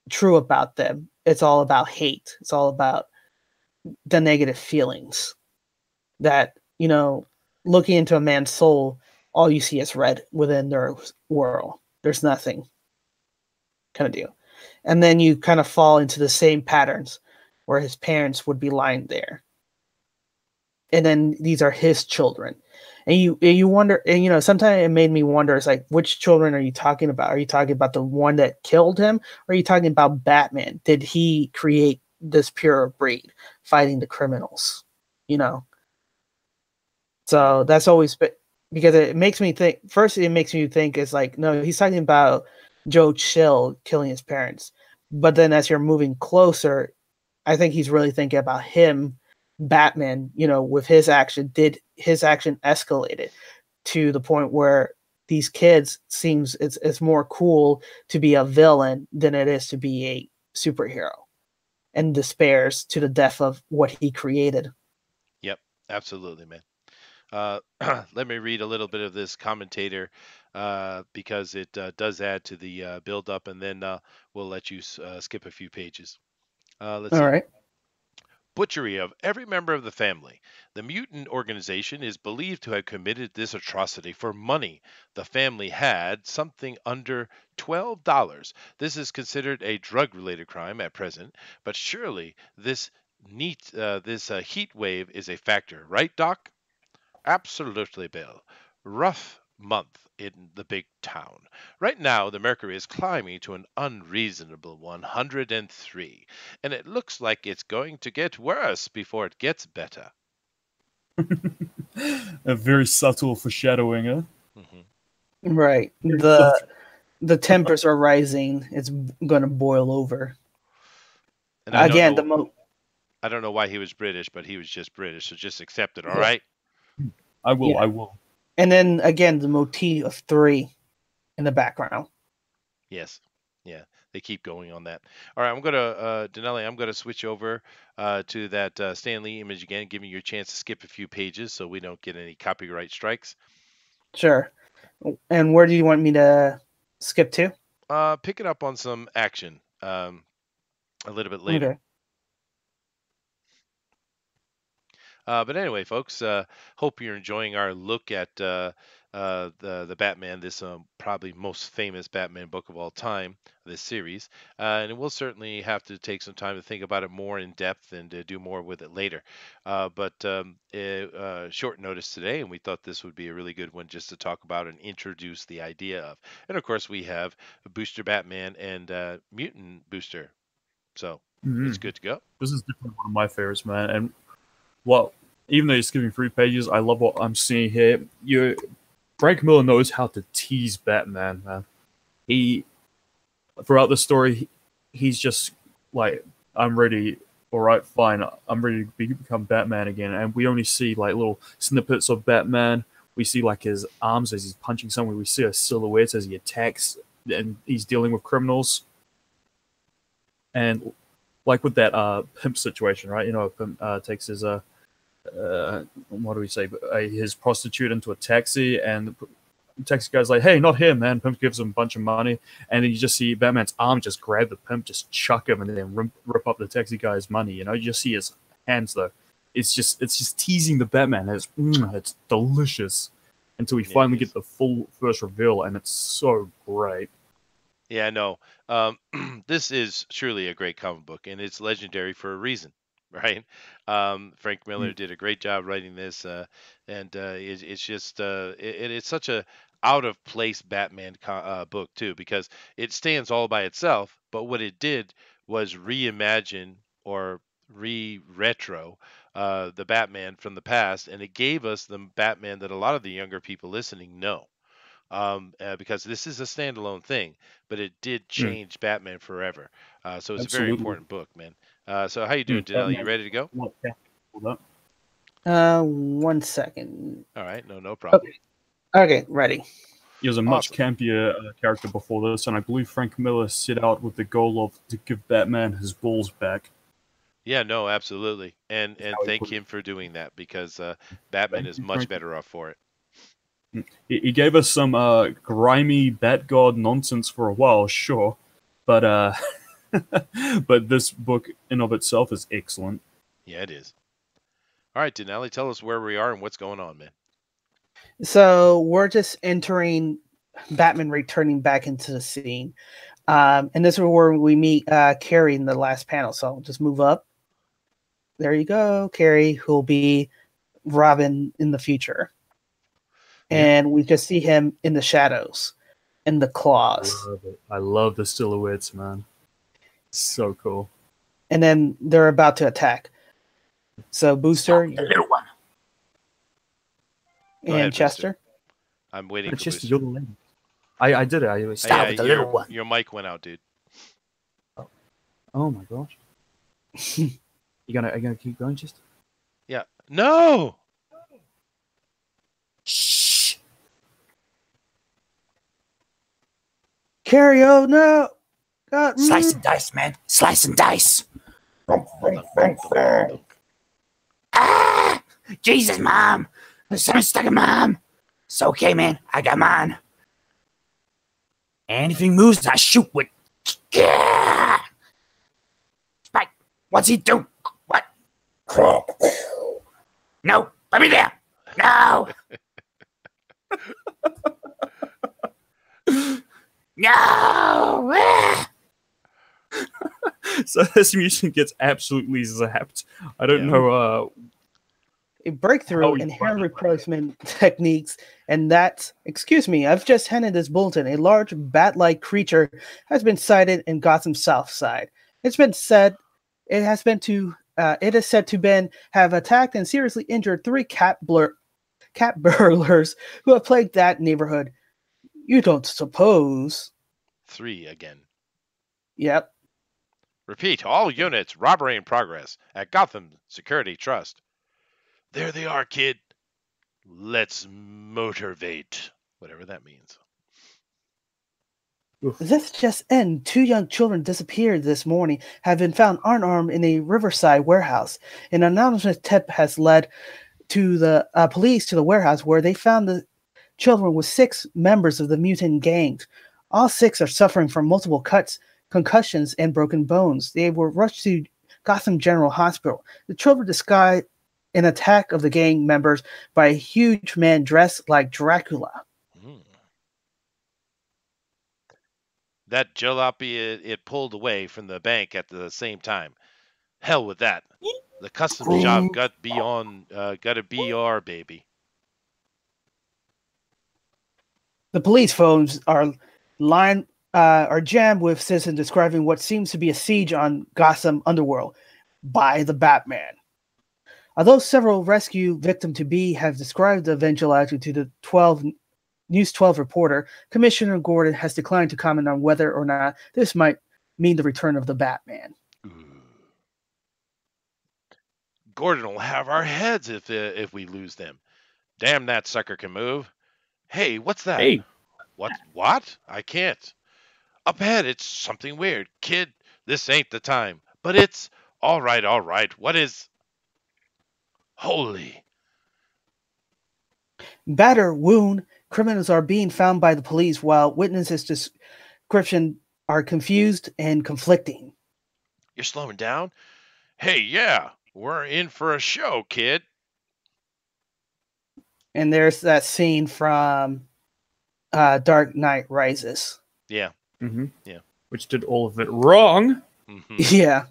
true about them. It's all about hate. It's all about the negative feelings that, looking into a man's soul, all you see is red within their world. there's nothing kind of deal. And then you kind of fall into the same patterns where his parents would be lying there. And then these are his children. And you wonder, and sometimes it made me wonder, it's like, which children are you talking about? Are you talking about the one that killed him? Or are you talking about Batman? Did he create this pure breed fighting the criminals? So that's always been, because it makes me think, first it makes me think it's like, no, he's talking about Joe Chill killing his parents. But then as you're moving closer, I think he's really thinking about him, Batman, with his action. Did his action escalated to the point where these kids seems it's more cool to be a villain than it is to be a superhero, and despairs to the death of what he created. Yep, absolutely, man. Let me read a little bit of this commentator because it does add to the build up, and then we'll let you skip a few pages. Let's All see. right. Butchery of every member of the family. The mutant organization is believed to have committed this atrocity for money. The family had something under $12. This is considered a drug-related crime at present, but surely this heat wave is a factor, right, Doc? Absolutely, Bill. Rough month in the big town. Right now, the mercury is climbing to an unreasonable 103, and it looks like it's going to get worse before it gets better. A very subtle foreshadowing, huh? Right. The tempers are rising. It's going to boil over. And I Again, I don't know why he was British, but he was just British, so just accept it, all right? I will. Yeah. I will. And then again, the motif of 3 in the background. Yes. Yeah, they keep going on that. All right, I'm gonna Denelli, I'm gonna switch over to that Stan Lee image again, giving you a chance to skip a few pages so we don't get any copyright strikes. Sure. And where do you want me to skip to? Pick it up on some action a little bit later. Okay. But anyway, folks, hope you're enjoying our look at the Batman, this probably most famous Batman book of all time, this series. And we'll certainly have to take some time to think about it more in depth and do more with it later. But short notice today, and we thought this would be a really good one just to talk about and introduce the idea of. And of course, we have Booster Batman and Mutant Booster. So it's good to go. This is definitely one of my favorites, man. And well, even though you're skipping 3 pages, I love what I'm seeing here. Frank Miller knows how to tease Batman, man. He, throughout the story, he's just like, I'm ready. All right, fine. I'm ready to become Batman again. And we only see like little snippets of Batman. We see like his arms as he's punching someone. We see a silhouette as he attacks and he's dealing with criminals. And like with that pimp situation, right? A pimp takes his what do we say? His prostitute into a taxi, and the taxi guy's like, "Hey, not here, man." Pimp gives him a bunch of money, and then you just see Batman's arm just grab the pimp, just chuck him, and then rip up the taxi guy's money. You just see his hands though. It's just teasing the Batman. It's delicious until we finally get the full first reveal, and it's so great. Yeah, no. This is surely a great comic book, and it's legendary for a reason, right? Frank Miller did a great job writing this, and it's just it's such a out of place Batman book too, because it stands all by itself. But what it did was reimagine or retro the Batman from the past, and it gave us the Batman that a lot of the younger people listening know. Because this is a standalone thing, but it did change Batman forever. So it's a very important book, man. So how you doing, Denell? You ready to go? Hold up. 1 second. All right, no problem. Okay, ready. He was a much campier character before this, and I believe Frank Miller set out with the goal to give Batman his balls back. Yeah, no, absolutely, and thank him for doing that, because Batman is much better off for it. He gave us some grimy Batgod nonsense for a while, sure, but but this book in of itself is excellent. Yeah, it is. All right, Denali, tell us where we are and what's going on, man. So we're just entering Batman returning back into the scene. And this is where we meet Carrie in the last panel. So I'll just move up. There you go, Carrie, who'll be Robin in the future. And we just see him in the shadows, in the claws. I love the silhouettes, man. So cool. And then they're about to attack. So Booster, The little one. Go and ahead, Chester. I'm waiting It's for just Booster. the lady. I did it. Stop with the little one. Your mic went out, dude. Oh my gosh. you gonna keep going, Chester? Yeah. No! Shh. Carrie, oh no! God, Slice and dice, man. Slice and dice. Ah! Jesus, Mom. There's something stuck in my arm. It's okay, man. I got mine. Anything moves, I shoot with. Yeah! Spike, what's he do? What? No, let me there. No. No. Ah! So this mutant gets absolutely zapped. I don't know. a breakthrough in hair replacement techniques, and that's, excuse me, I've just handed this bulletin. A large bat-like creature has been sighted in Gotham South Side. It is said to have attacked and seriously injured 3 cat burglars who have plagued that neighborhood. You don't suppose? 3 again. Yep. Repeat, all units, robbery in progress at Gotham Security Trust. There they are, kid. Let's motivate. Whatever that means. This just in. 2 young children disappeared this morning, have been found unarmed in a Riverside warehouse. An anonymous tip has led to the police to the warehouse, where they found the children with 6 members of the mutant gang. All 6 are suffering from multiple cuts, concussions, and broken bones. They were rushed to Gotham General Hospital. The children disguised an attack of the gang members by a huge man dressed like Dracula. That jalopy, it pulled away from the bank at the same time. Hell with that. The customs job got to be our baby. The police phones are jammed with citizens describing what seems to be a siege on Gotham Underworld by the Batman. Although several rescue victim-to-be have described the vigilante to the News 12 reporter, Commissioner Gordon has declined to comment on whether or not this might mean the return of the Batman. Gordon will have our heads if we lose them. Damn, that sucker can move. Hey, what's that? Hey. What? I can't. Up ahead, it's something weird. Kid, this ain't the time. But it's all right. What is... Holy. Batter, wound, criminals are being found by the police, while witnesses' description are confused and conflicting. You're slowing down? Hey, yeah, we're in for a show, kid. And there's that scene from Dark Knight Rises. Yeah. Mm-hmm. Yeah. Which did all of it wrong. Mm-hmm. Yeah.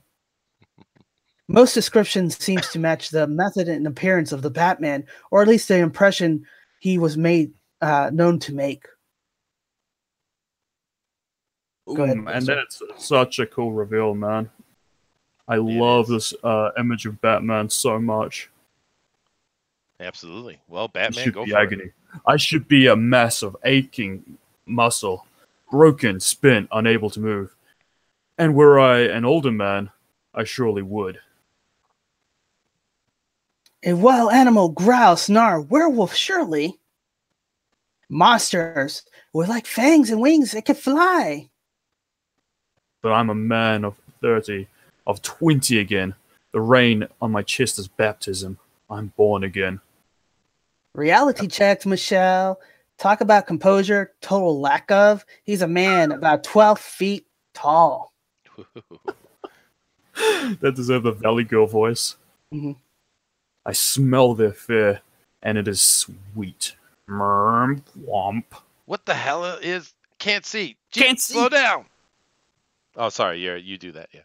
Most descriptions seems to match the method and appearance of the Batman, or at least the impression he was made known to make. Go ahead. And that's such a cool reveal, man. I love this image of Batman so much. Absolutely. Well, Batman, go for agony. it. I should be a mass of aching muscle, broken, spent, unable to move. And were I an older man, I surely would. A wild animal, growl, snarl, werewolf, surely. Monsters with like fangs and wings that could fly. But I'm a man of 30, of 20 again. The rain on my chest is baptism. I'm born again. Reality check, Michelle. Talk about composure, total lack of. He's a man about 12 feet tall. That deserves a Valley Girl voice. Mm-hmm. I smell their fear, and it is sweet. Womp. What the hell is? Can't see. Can't Slow see. down. Oh, sorry. You do that. Yeah.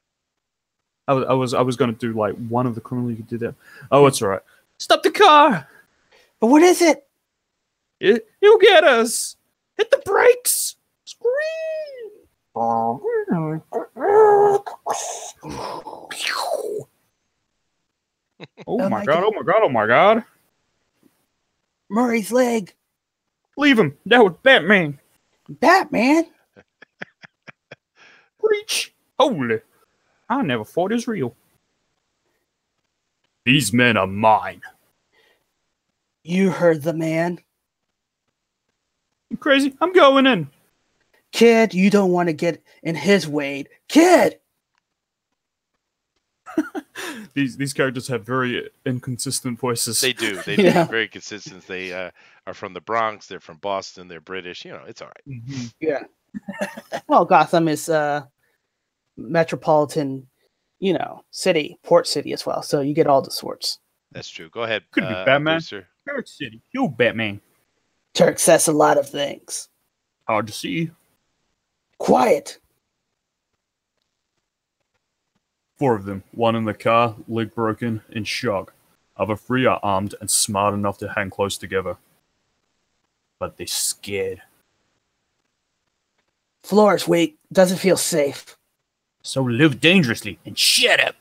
I was going to do like one of the criminal you could do that. Oh, it's all right. Stop the car. But what is it? He'll get us. Hit the brakes. Scream. Oh my god, oh my god, oh my god. Murray's leg. Leave him. That was Batman. Batman? Preach. Holy. I never thought it was real. These men are mine. You heard the man. You crazy? I'm going in. Kid, you don't want to get in his way. Kid! These characters have very inconsistent voices. They do. They Yeah. do. Very consistent. They are from the Bronx. They're from Boston. They're British. You know, it's all right. Mhm. Yeah. Well, Gotham is metropolitan, city, port city as well. So you get all the sorts. That's true. Go ahead. Could be Batman. Booster. New York City. You Batman. Turk says a lot of things. Hard to see. Quiet. 4 of them. 1 in the car, leg broken, in shock. Other 3 are armed and smart enough to hang close together. But they're scared. Floor's weak. Doesn't feel safe. So live dangerously and shut up.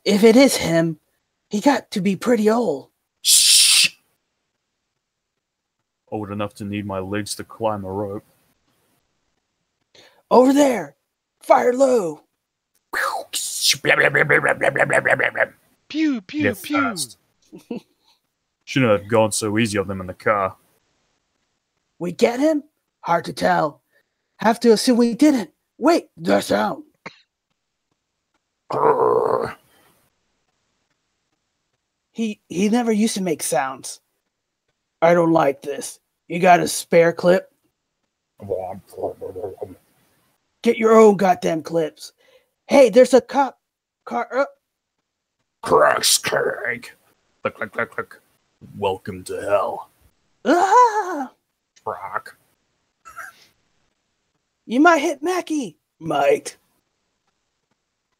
If it is him, he got to be pretty old. Shh. Old enough to need my legs to climb a rope. Over there. Fire low. Pew, pew, They're pew. fast. Shouldn't have gone so easy on them in the car. We get him? Hard to tell. Have to assume we didn't. Wait, the sound. He never used to make sounds. I don't like this. You got a spare clip? Get your own goddamn clips. Hey, there's a cop car. Crash, Click, click, click, click. Welcome to hell. Ah! Rock. You might hit Mackie. Might.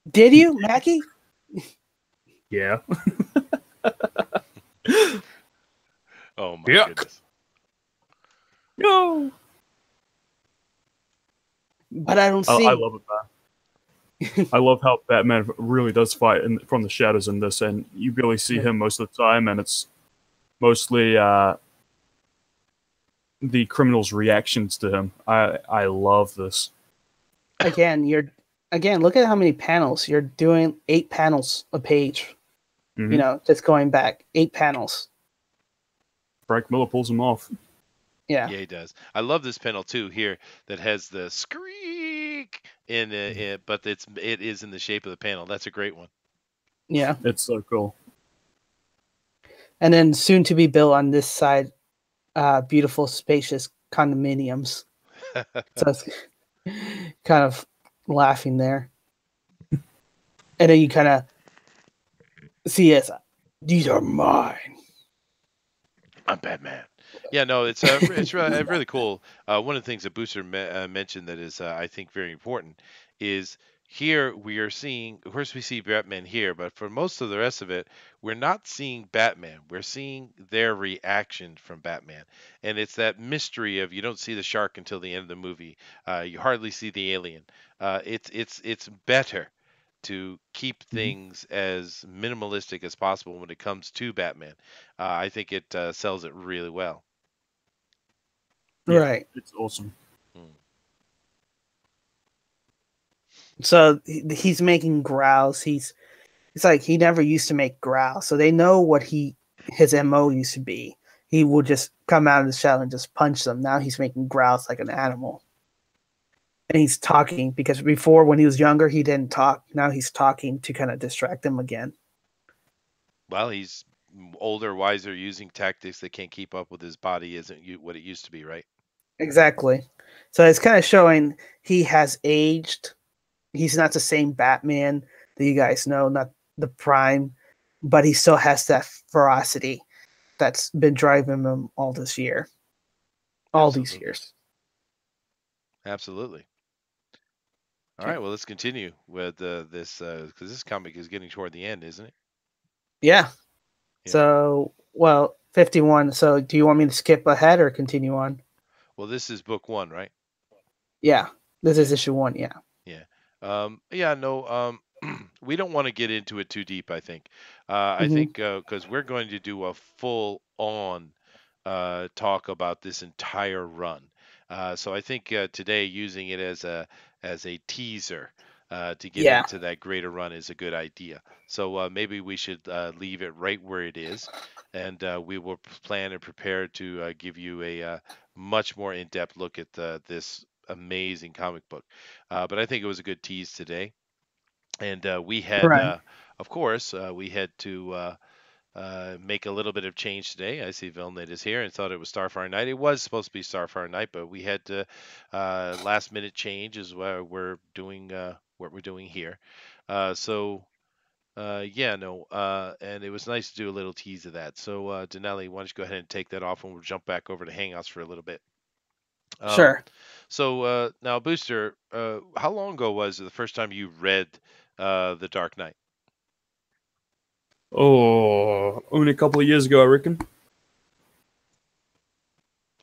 Did you, Mackie? Yeah. Oh my Yuck. goodness. No. But I don't see. I love it, man. I love how Batman really does fight from the shadows in this, and you barely see him most of the time, and it's mostly the criminals' reactions to him. I love this. Again, look at how many panels. You're doing 8 panels a page. Mhm. Just going back 8 panels. Frank Miller pulls him off. Yeah. Yeah, he does. I love this panel too here that has the squeak but it is in the shape of the panel. That's a great one. Yeah. It's so cool. And then soon to be built on this side, beautiful, spacious condominiums. So it's kind of laughing there. And then you kind of see it. These are mine. I'm Batman. Yeah, no, it's really cool. One of the things that Booster mentioned that is, I think, very important is here we are seeing, of course, we see Batman here, but for most of the rest of it, we're not seeing Batman. We're seeing their reaction from Batman, and it's that mystery of you don't see the shark until the end of the movie. You hardly see the alien. It's better to keep things as minimalistic as possible when it comes to Batman. I think it sells it really well. Yeah, Right. It's awesome. So he's making growls. It's like he never used to make growls. So they know what his MO used to be. He would just come out of the shell and just punch them. Now he's making growls like an animal. And he's talking because before when he was younger, he didn't talk. Now he's talking to kind of distract them again. Well, he's older, wiser, using tactics that can't keep up with his body isn't what it used to be, right? Exactly. So it's kind of showing he has aged. He's not the same Batman that you guys know, not the Prime, but he still has that ferocity that's been driving him all this year. all these Absolutely. years. Absolutely. All Okay. right, well, let's continue with this because this comic is getting toward the end, isn't it? Yeah. Yeah. So, well, 51. So, do you want me to skip ahead or continue on? Well, this is book one, right? Yeah. This Yeah. is issue 1. Yeah. Yeah. Yeah, no, we don't want to get into it too deep, I think. I Hmm. think because we're going to do a full on talk about this entire run. So I think today using it as a teaser to get Yeah. into that greater run is a good idea. So maybe we should leave it right where it is, and we will plan and prepare to give you a much more in-depth look at this amazing comic book. But I think it was a good tease today, and we had, Right. of course, we had to. Make a little bit of change today. I see Vilnet is here and thought it was Starfire Night. It was supposed to be Starfire Night, but we had to last minute change is what we're doing here. So yeah, no, and it was nice to do a little tease of that. So Denali, why don't you go ahead and take that off, and we'll jump back over to Hangouts for a little bit. Um, Sure. so now, Booster, how long ago was it the first time you read The Dark Knight? Oh, only a couple of years ago, I reckon.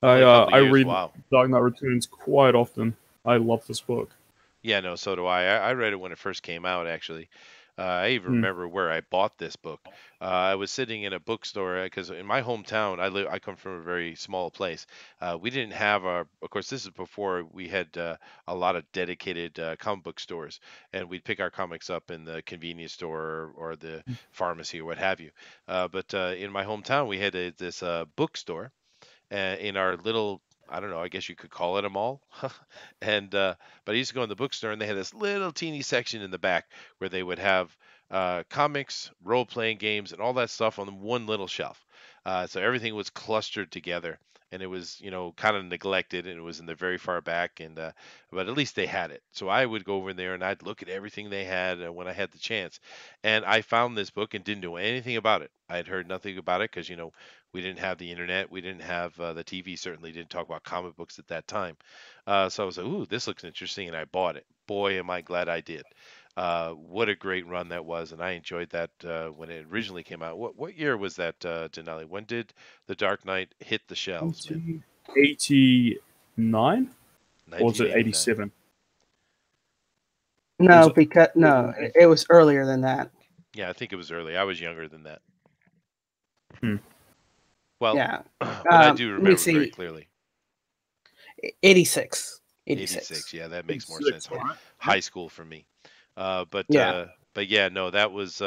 Only a couple of I years. read Wow. Dark Knight Returns quite often. I love this book. Yeah, no, so do I. I read it when it first came out, actually. I even Hmm. remember where I bought this book. I was sitting in a bookstore because in my hometown, I come from a very small place. We didn't have of course, this is before we had a lot of dedicated comic book stores, and we'd pick our comics up in the convenience store or the pharmacy or what have you. But in my hometown, we had this bookstore in our little, I don't know, I guess you could call it a mall. And but I used to go in the bookstore, and they had this little teeny section in the back where they would have comics, role playing games, and all that stuff on one little shelf. So everything was clustered together, and it was, kind of neglected, and it was in the very far back. And but at least they had it. So I would go over there and I'd look at everything they had when I had the chance. And I found this book and didn't know anything about it. I had heard nothing about it because we didn't have the internet. We didn't have the TV. Certainly didn't talk about comic books at that time. So I was like, "Ooh, this looks interesting," and I bought it. Boy, am I glad I did. What a great run that was, and I enjoyed that when it originally came out. What year was that, Denali? When did The Dark Knight hit the shelves, man? 1989? Or was it 1989. 87? It was No, because no, it was earlier than that. Yeah, I think it was early. I was younger than that. Hmm. Well, Yeah. but I do Let me remember very see. clearly. 86. 86. Yeah, that makes more 86, sense. all right. High school for me. Uh, but Yeah. uh, but yeah, no, that was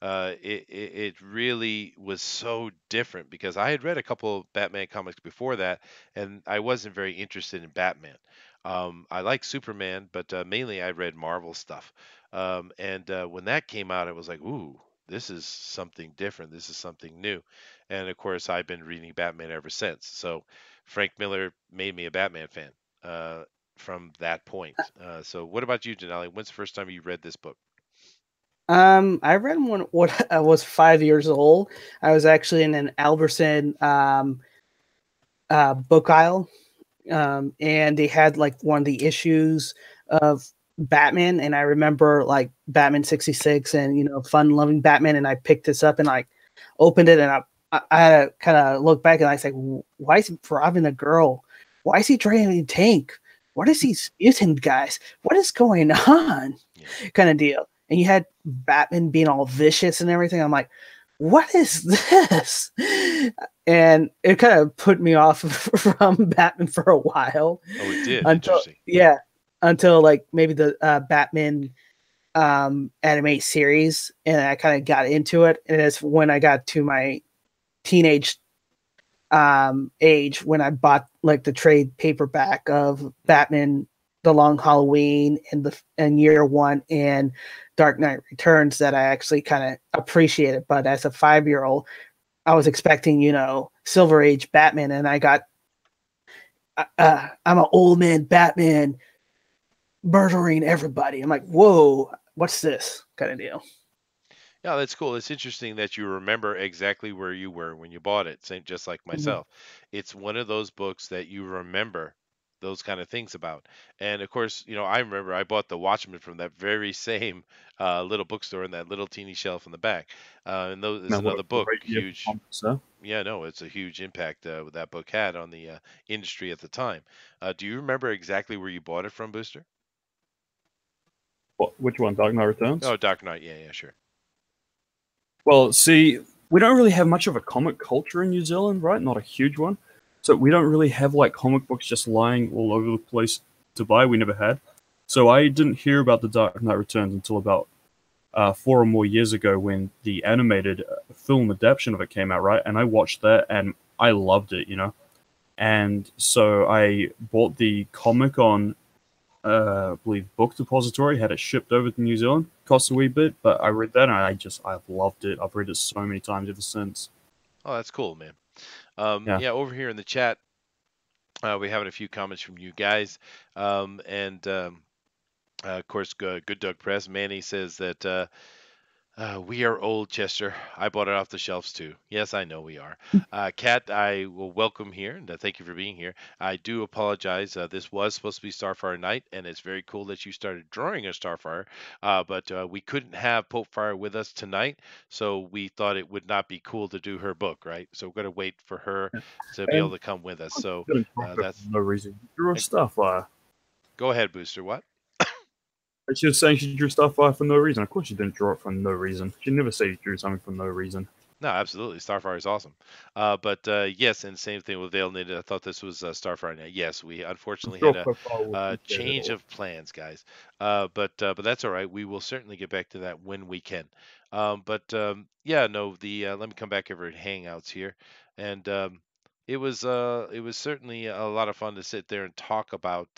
it really was so different because I had read a couple of Batman comics before that, and I wasn't very interested in Batman. I like Superman, but mainly I read Marvel stuff. And when that came out, I was like, ooh, this is something different. This is something new. And of course, I've been reading Batman ever since. So Frank Miller made me a Batman fan. From that point. So what about you, Denali? When's the first time you read this book? I read when I was 5 years old. I was actually in an Albertson book aisle, and they had like one of the issues of Batman, and I remember like Batman 66 and fun loving Batman, and I picked this up and like opened it, and I had to kind of look back and I said, why is he robbing a girl? Why is he driving a tank? What is these mutant guys? What is going on? Yeah. Kind of deal. And you had Batman being all vicious and everything. I'm like, what is this? And it kind of put me off from Batman for a while. Oh, it did. Until Interesting. until like maybe the Batman anime series, and I kind of got into it. And it's when I got to my teenage age when I bought like the trade paperback of Batman The Long Halloween and Year One and Dark Knight Returns that I actually kind of appreciated. But as a 5-year-old, I was expecting, Silver Age Batman, and I got I'm an old man Batman murdering everybody. I'm like, whoa, what's this kind of deal? Yeah, that's cool. It's interesting that you remember exactly where you were when you bought it, same just like Mhm. myself. It's one of those books that you remember those kind of things about. And of course, I remember I bought The Watchmen from that very same little bookstore in that little teeny shelf in the back. And those is Now, what a another book, great year for huge. comics, huh? Yeah, no, it's a huge impact that book had on the industry at the time. Do you remember exactly where you bought it from, Booster? What, which one, Dark Knight Returns? Oh, Dark Knight. Yeah, yeah, sure. Well, see, we don't really have much of a comic culture in New Zealand, right? Not a huge one. So we don't really have like comic books just lying all over the place to buy. We never had. So I didn't hear about the Dark Knight Returns until about 4 or more years ago when the animated film adaptation of it came out, right? And I watched that and I loved it, you know. And so I bought the comic on I believe Book Depository, had it shipped over to New Zealand. Cost a wee bit, but I read that and I've loved it. I've read it so many times ever since. Oh, that's cool, man. Yeah. Yeah, over here in the chat, we're having a few comments from you guys. And of course, Good Doug Press. Manny says that we are old, Chester. I bought it off the shelves too. Yes, I know we are. Kat, I will welcome here, and thank you for being here. I do apologize. This was supposed to be Starfire night, and it's very cool that you started drawing a Starfire. But we couldn't have Pope Fire with us tonight, so we thought it would not be cool to do her book, right? So we're going to wait for her to be able And to come with us. I So didn't drop it that's for no reason. She drew uh, stuff. go ahead, Booster. What? She was saying she drew stuff for no reason. Of course she didn't draw it for no reason. She never say she drew something for no reason. No, absolutely. Starfire is awesome. But yes, and same thing with Veil Knitted. I thought this was Starfire Night. Yes, we I'm unfortunately sure had a, Papa will appreciate it change all. of plans, guys. But that's all right. We will certainly get back to that when we can. But yeah, no. The let me come back over at Hangouts here, and it was certainly a lot of fun to sit there and talk about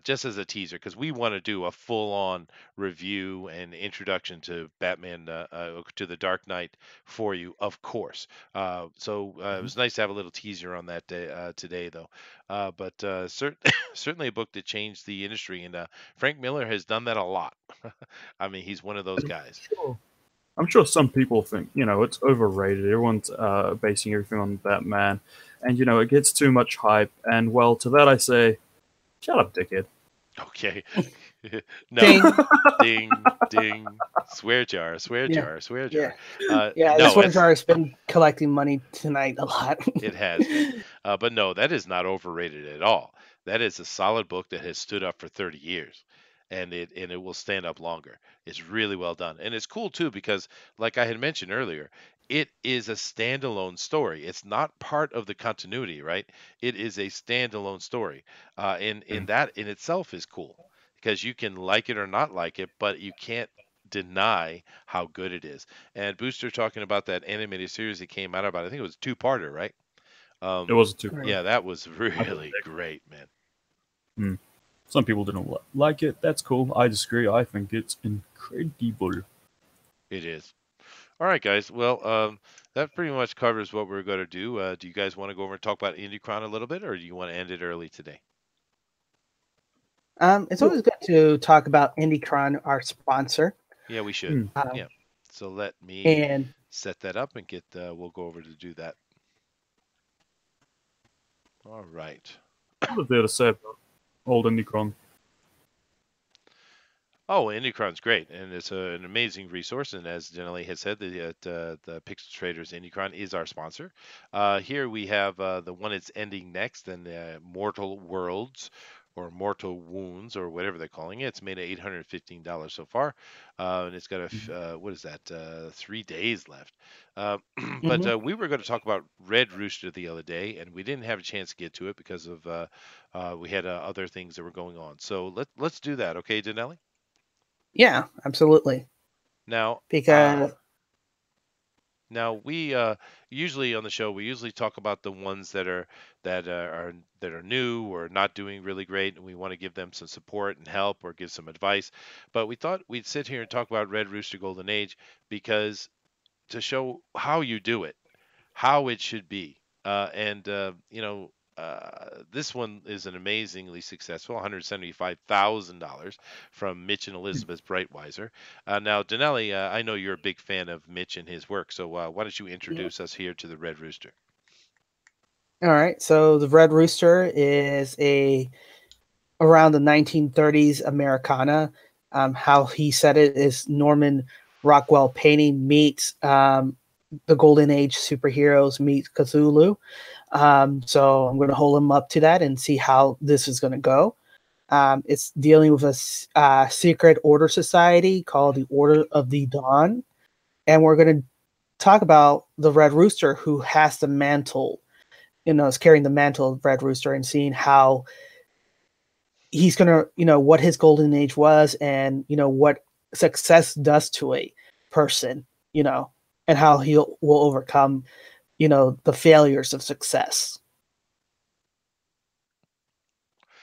just as a teaser because we want to do a full on review and introduction to Batman to the Dark Knight for you, of course. It Mhm. was nice to have a little teaser on that day today, though. Certainly a book that changed the industry, and Frank Miller has done that a lot. I mean, he's one of those I'm guys. sure. I'm sure some people think, it's overrated. Everyone's basing everything on Batman. And, it gets too much hype. And, well, to that I say, shut up, dickhead. Okay. No. Ding. Ding, ding. Swear jar, swear Yeah. jar, swear Yeah. jar. Yeah, this No, one it's jar has been collecting money tonight a lot. it has been. But no, that is not overrated at all. That is a solid book that has stood up for 30 years. And it will stand up longer. It's really well done. And it's cool too because like I had mentioned earlier, it is a standalone story. It's not part of the continuity, right? It is a standalone story. And that in itself is cool because you can like it or not like it, but you can't deny how good it is. And Booster talking about that animated series that came out about, I think it was a two-parter, right? It Um, was a two-part. Right. yeah, that was I thought really great, man. Hmm. Some people didn't like it. That's cool. I disagree. I think it's incredible. It is. All right, guys. Well, that pretty much covers what we're going to do. Do you guys want to go over and talk about IndieCron a little bit, or do you want to end it early today? It's always good to talk about IndieCron, our sponsor. Yeah, we should. Hmm. Yeah. So let me And set that up and we'll go over to do that. All right. What is there to say about old Indicron? Oh, IndieCron's great, and it's an amazing resource. And as Denali has said, the Pixel Traders IndieCron is our sponsor. Here we have the one that's ending next, and Mortal Worlds or Mortal Wounds or whatever they're calling it. It's made at $815 so far, and it's got what is that? 3 days left. Uh, but mhm. we were going to talk about Red Rooster the other day, and we didn't have a chance to get to it because of we had other things that were going on. So let's do that, okay, Denali? Yeah, absolutely. Now, Because now we usually on the show we usually talk about the ones that are new or not doing really great, and we want to give them some support and help or give some advice. But we thought we'd sit here and talk about Red Rooster Golden Age because to show how you do it, how it should be, and this one is an amazingly successful $175,000 from Mitch and Elizabeth Breitweiser. Now, Denelli, I know you're a big fan of Mitch and his work, so why don't you introduce us here to the Red Rooster? All right. So the Red Rooster is a around the 1930s Americana. How he said it is Norman Rockwell painting meets the Golden Age superheroes meets Cthulhu. So I'm going to hold him up to that and see how this is going to go. It's dealing with a secret order society called the Order of the Dawn. And we're going to talk about the Red Rooster who has the mantle, is carrying the mantle of Red Rooster and seeing how he's going to, what his golden age was and, what success does to a person, and how will overcome, the failures of success.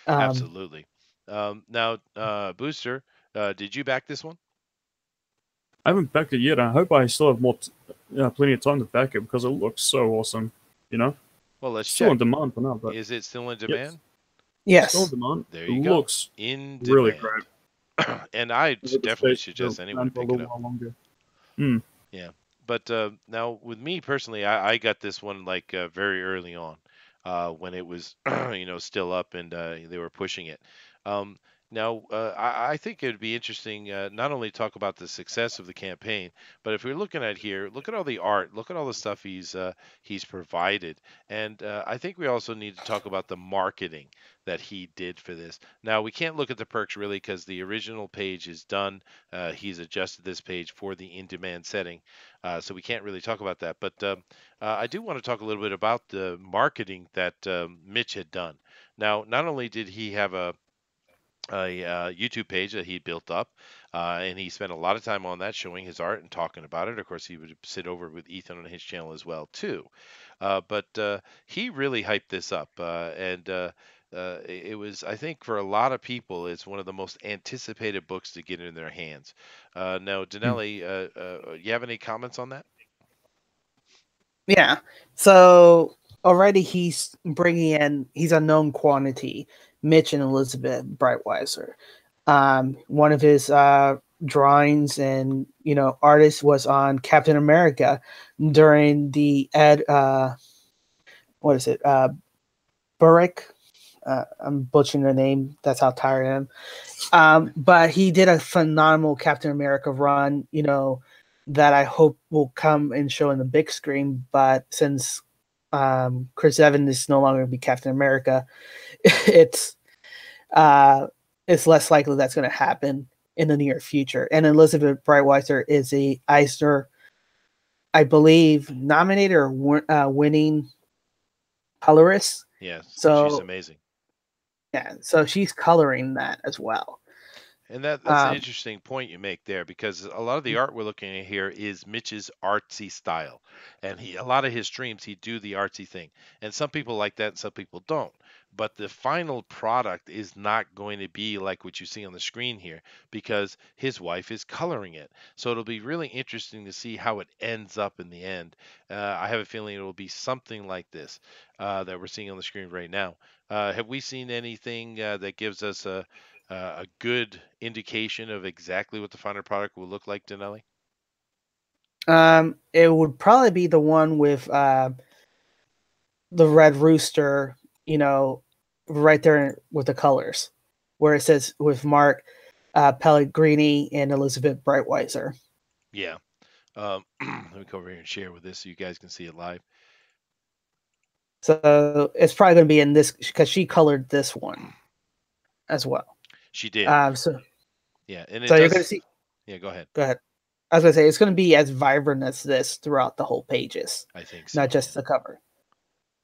Absolutely. Now, Booster, did you back this one? I haven't backed it yet. I hope I still have plenty of time to back it because it looks so awesome. You know, Well, let's still check. in demand for now, but Is it still in demand? Yes. still in demand. There It you go. looks In really demand. great. And I With the definitely space suggest to anyone to plan for a pick it little up. while longer. Yeah, but now with me personally, I got this one like very early on, when it was still up and they were pushing it. Um, Now I think it'd be interesting not only talk about the success of the campaign, but if we're looking at here, look at all the art, look at all the stuff he's provided, and I think we also need to talk about the marketing that he did for this. Now we can't look at the perks really because the original page is done. He's adjusted this page for the in-demand setting, so we can't really talk about that. But I do want to talk a little bit about the marketing that Mitch had done. Now, not only did he have a YouTube page that he built up, and he spent a lot of time on that, showing his art and talking about it. Of course, he would sit over with Ethan on his channel as well too. But he really hyped this up, and it was, I think, for a lot of people, it's one of the most anticipated books to get in their hands. Now, Denelli, you have any comments on that? Yeah. So already he's bringing in, he's a known quantity, Mitch and Elizabeth Breitweiser. One of his drawings and, artists was on Captain America during the what is it? Burrick. I'm butchering the name. That's how tired I am. But he did a phenomenal Captain America run, that I hope will come and show in the big screen. But since Chris Evans is no longer going to be Captain America, it's it's less likely that's going to happen in the near future. And Elizabeth Breitweiser is a Eisner, I believe, nominated or winning colorist. Yes, she's So amazing. yeah, so she's coloring that as well. And that's an Um, interesting point you make there, because a lot of the art we're looking at here is Mitch's artsy style, and a lot of his streams he do the artsy thing, and some people like that and some people don't. But the final product is not going to be like what you see on the screen here, because his wife is coloring it. So it'll be really interesting to see how it ends up in the end. I have a feeling it will be something like this that we're seeing on the screen right now. Have we seen anything that gives us a good indication of exactly what the final product will look like, Denelli? it would probably be the one with the Red Rooster, right there with the colors, where it says with Mark Pellegrini and Elizabeth Breitweiser. Yeah. Let me come over here and share with this so you guys can see it live. So it's probably going to be in this because she colored this one as well. She did. So Yeah, and it so does. you're going to see. Yeah, go ahead. Go ahead. I was going to say it's going to be as vibrant as this throughout the whole pages, I think so. not just the cover.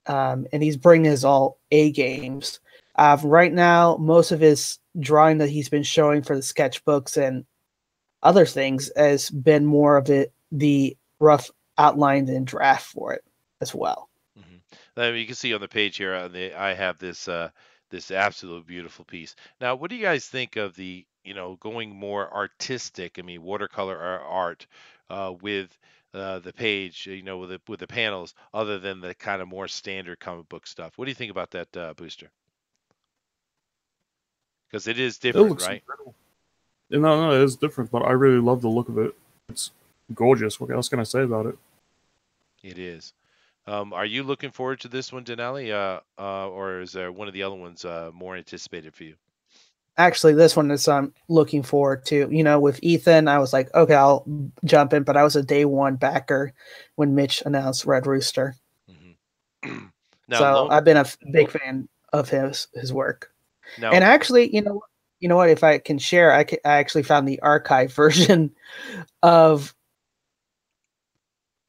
And he's bringing his all A games. Right now, most of his drawing that he's been showing for the sketchbooks and other things has been more of the rough outlines and draft for it as well. You can see on the page here, I have this absolute beautiful piece. Now, what do you guys think of the going more artistic? I mean, watercolor art with the page, with the panels, other than the kind of more standard comic book stuff. What do you think about that, Booster? Because it is It different, looks right? incredible. No, it is different, but I really love the look of it. It's gorgeous. What else can I say about it? It is. Are you looking forward to this one, Denali, or is there one of the other ones more anticipated for you? Actually, this one is I'm looking forward to. With Ethan, I was like, okay, I'll jump in, but I was a day one backer when Mitch announced Red Rooster. Hmm Now, So Lone. I've been a big fan of his work. And Now, actually, you know what? If I can share, I actually found the archive version of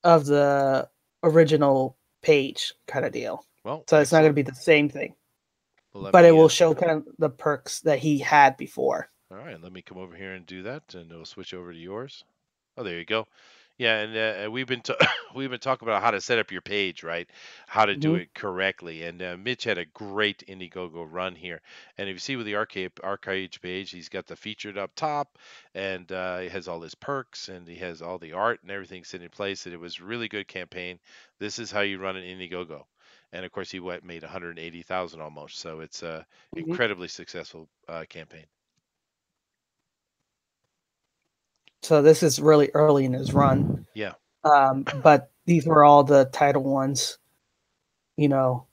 the original page kind of deal. well, So it's not going to excellent. be the same thing, Well, let but it me. will show kind of the perks that he had before. All right, let me come over here and do that, and we'll switch over to yours. Oh, there you go. Yeah, and we've been we've been talking about how to set up your page, right? How to do Hmm. it correctly. And Mitch had a great Indiegogo run here. And if you see with the arcade page, he's got the featured up top, and he has all his perks, and he has all the art and everything set in place. And it was a really good campaign. This is how you run an Indiegogo. And of course, he made 180,000 almost. So it's a Hmm. incredibly successful campaign. So this is really early in his run. Yeah. But these were all the title ones. You know,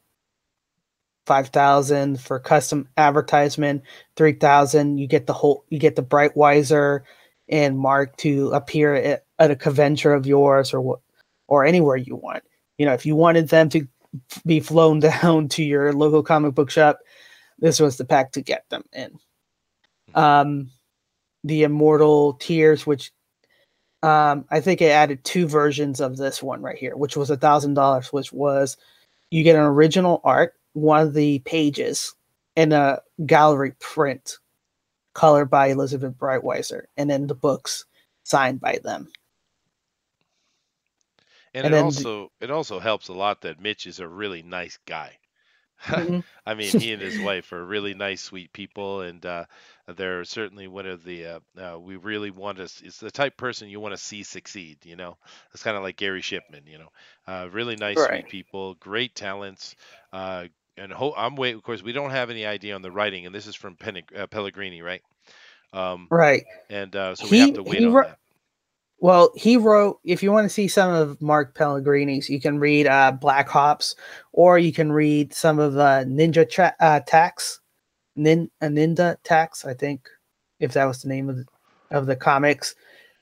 5,000 for custom advertisement, 3,000. You get the Brightweiser and Mark to appear at a convention of yours or anywhere you want. If you wanted them to be flown down to your local comic book shop, this was the pack to get them in. Um, the Immortal Tiers, which I think it added two versions of this one right here, which was $1,000, which was you get an original art, one of the pages, and a gallery print colored by Elizabeth Brightweiser, and then the books signed by them. And And it then, also helps a lot that Mitch is a really nice guy. mhm. I mean, he and his wife are really nice, sweet people, and they're certainly one of the. We really want to. It's the type person you want to see succeed. It's kind of like Gary Shipman. Really nice, Right, sweet people, great talents. And I'm waiting. Of course, we don't have any idea on the writing, and this is from Pellegrini, right? Um, right. and so we have He to wait he on wrote. that. Well, he wrote. If you want to see some of Mark Pellegrini's, you can read Black Hops, or you can read some of Tax, Ninja Tax, I think, if that was the name of the comics,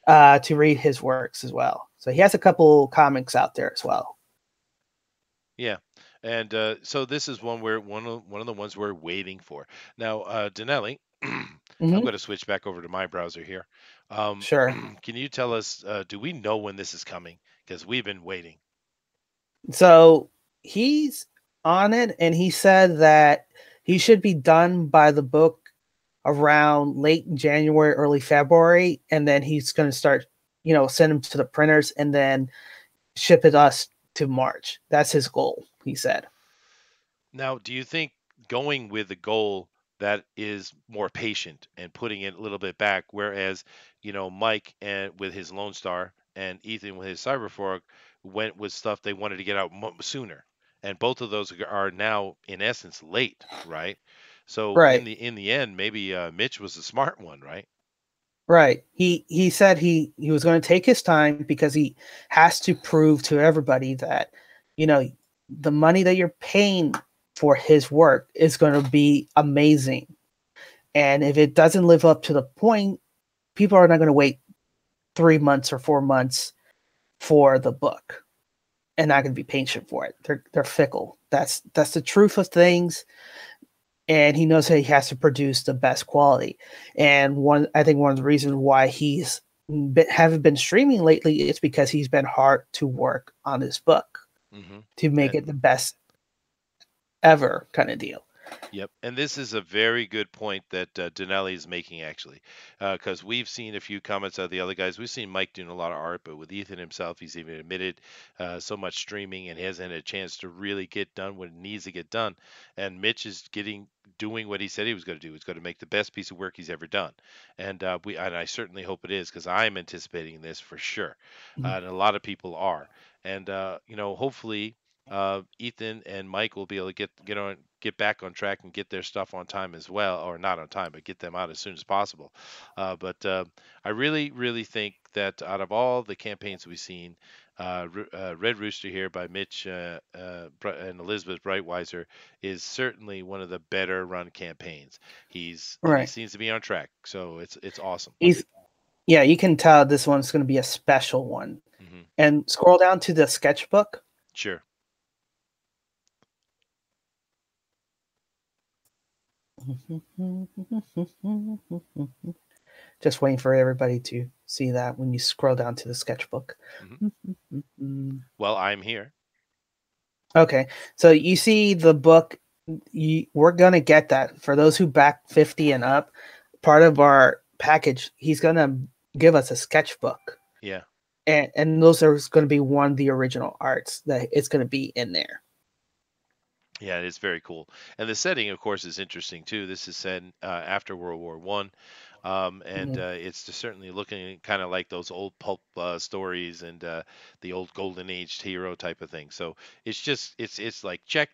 to read his works as well. So he has a couple comics out there as well. Yeah, and so this is one of the ones we're waiting for. Now, Danelli, I'm Hmm. going to switch back over to my browser here. Um, Sure. can you tell us, do we know when this is coming? Because we've been waiting. So he's on it, and he said that he should be done by the book around late January, early February, and then he's going to start, send them to the printers and then ship it us to March. That's his goal, he said. Now, do you think going with the goal that is more patient and putting it a little bit back, whereas Mike and with his Lone Star and Ethan with his Cyberfork went with stuff they wanted to get out sooner, and both of those are now in essence late, right? So in Right. the end, maybe Mitch was the smart one, right? Right. He said he was going to take his time because he has to prove to everybody that, you know, the money that you're paying for his work is going to be amazing. And if it doesn't live up to the point, people are not going to wait 3 months or 4 months for the book and not going to be patient for it. They're fickle. That's the truth of things. And he knows that he has to produce the best quality. And I think one of the reasons why haven't been streaming lately is because he's been hard to work on this book Mm-hmm. to make it the best ever kind of deal. Yep, and this is a very good point that Denelli is making actually, because we've seen a few comments of the other guys. We've seen Mike doing a lot of art, but with Ethan himself, he's even admitted so much streaming and he hasn't had a chance to really get done what it needs to get done. And Mitch is doing what he said he was going to do. He's going to make the best piece of work he's ever done, and I certainly hope it is because I'm anticipating this for sure, Mhm. and a lot of people are, and hopefully. Ethan and Mike will be able to get back on track and get their stuff on time as well, or not on time, but get them out as soon as possible. But I really think that out of all the campaigns we've seen, Red Rooster here by Mitch and Elizabeth Brightweiser is certainly one of the better run campaigns. He Right. seems to be on track, so it's awesome. He's Yeah, you can tell this one's going to be a special one. Hmm. And scroll down to the sketchbook. Sure. Just waiting for everybody to see that when you scroll down to the sketchbook. Well, I'm here. Okay, so you see the book. We're gonna get that for those who back 50 and up. Part of our package, he's gonna give us a sketchbook, Yeah. and those are going to be one of the original arts that it's going to be in there. Yeah, it's very cool, and the setting, of course, is interesting too. This is set after World War One, and Mhm. it's just certainly looking kind of like those old pulp stories and the old golden aged hero type of thing. So it's like check,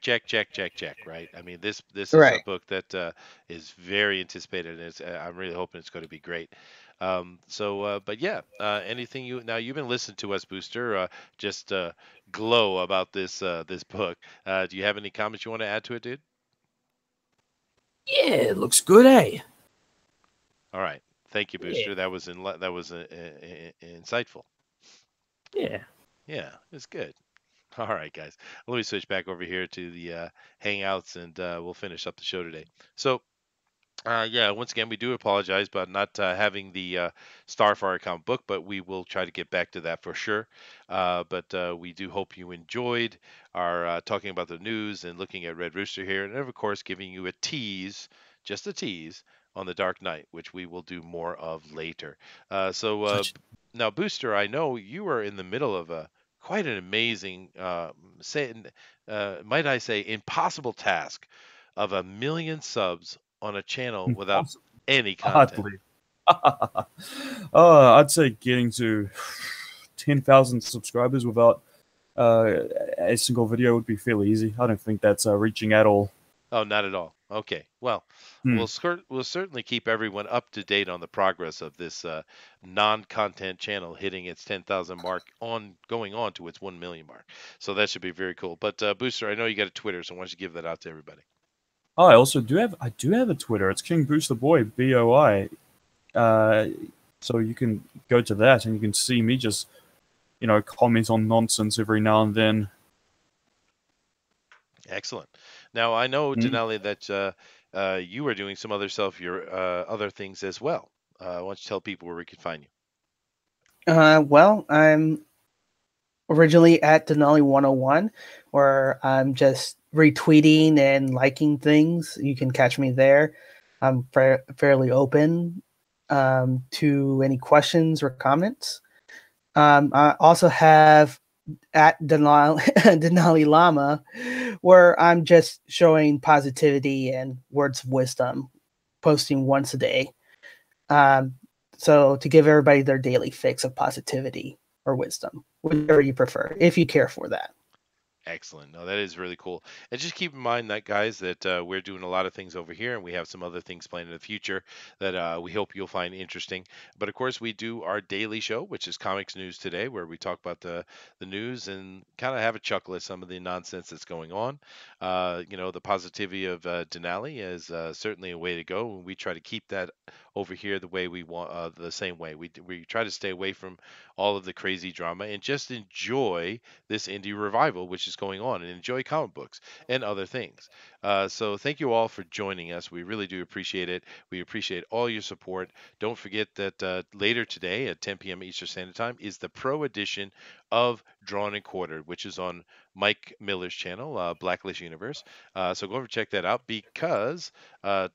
right? I mean, this is a Right. book that is very anticipated, and I'm really hoping it's going to be great. But yeah, anything you've been listening to us, Booster, just glow about this book. Do you have any comments you want to add to it, dude? Yeah, it looks good, eh? All right. Thank you, Yeah, Booster. That was insightful. yeah. Yeah, it's good. All right, guys. Let me switch back over here to the Hangouts, and we'll finish up the show today. So, yeah, once again, we do apologize about not having the Starfire account book, but we will try to get back to that for sure. But we do hope you enjoyed our talking about the news and looking at Red Rooster here, and of course, giving you a tease, just a tease, on the Dark Knight, which we will do more of later. Such Now, Booster, I know you are in the middle of a quite an amazing, might I say, impossible task of 1 million subs on a channel without Impossible. any content. Hardly. I'd say getting to 10,000 subscribers without a single video would be fairly easy. I don't think that's reaching at all. Oh, not at all. Okay. Well, Hmm. we'll certainly keep everyone up to date on the progress of this non-content channel hitting its 10,000 mark on going on to its 1 million mark. So that should be very cool. But Booster, I know you got a Twitter, so why don't you give that out to everybody? Oh, I do have a Twitter. It's King Booster Boy BOI. Uh, so you can go to that and you can see me just comment on nonsense every now and then. Excellent. Now I know Hmm. Denali that you are doing some your other things as well. Why don't you tell people where we can find you? Well, I'm originally at Denali 101, where I'm just retweeting and liking things. You can catch me there. I'm fairly open to any questions or comments. I also have at Denali Lama, where I'm just showing positivity and words of wisdom, posting once a day. Um, so to give everybody their daily fix of positivity or wisdom, whichever you prefer, if you care for that. Excellent. No, that is really cool. And just keep in mind that, guys, that we're doing a lot of things over here, and we have some other things planned in the future that we hope you'll find interesting. But of course, we do our daily show, which is Comics News Today, where we talk about the news and kind of have a chuckle at some of the nonsense that's going on. The positivity of Denali is certainly a way to go, and we try to keep that over here the way we want, the same way. We try to stay away from all of the crazy drama and just enjoy this indie revival which is going on and enjoy comic books and other things. So thank you all for joining us. We really do appreciate it. We appreciate all your support. Don't forget that later today at 10 p.m. Eastern Standard Time is the pro edition of Drawn and Quartered, which is on Mike Miller's channel, Blacklist Universe. So go over and check that out because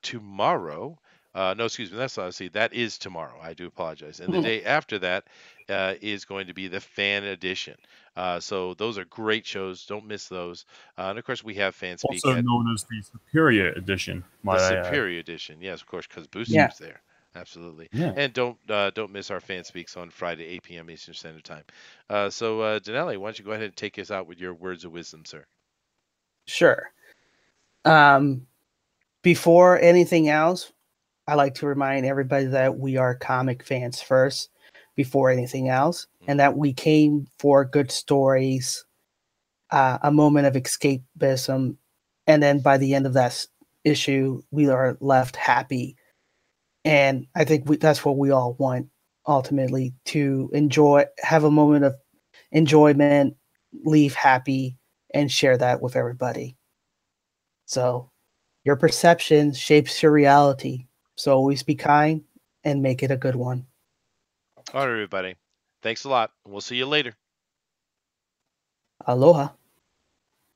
tomorrow No, excuse me. That's see. That is tomorrow. I do apologize. And the day after that is going to be the fan edition. So those are great shows. Don't miss those. And of course, we have fan speak Also at known as the Superior Edition, the might I add. Superior edition. Yes, of course, because Yeah. Booster's there. Absolutely. Yeah. And don't miss our fan speaks on Friday, 8 p.m. Eastern Standard Time. So Denali, why don't you go ahead and take us out with your words of wisdom, sir? Sure. Before anything else, I like to remind everybody that we are comic fans first, before anything else, and that we came for good stories, a moment of escapism, and then by the end of that issue, we are left happy. And I think that's what we all want ultimately, to have a moment of enjoyment, leave happy, and share that with everybody. So your perception shapes your reality. So always be kind and make it a good one. All right, everybody. Thanks a lot. We'll see you later. Aloha.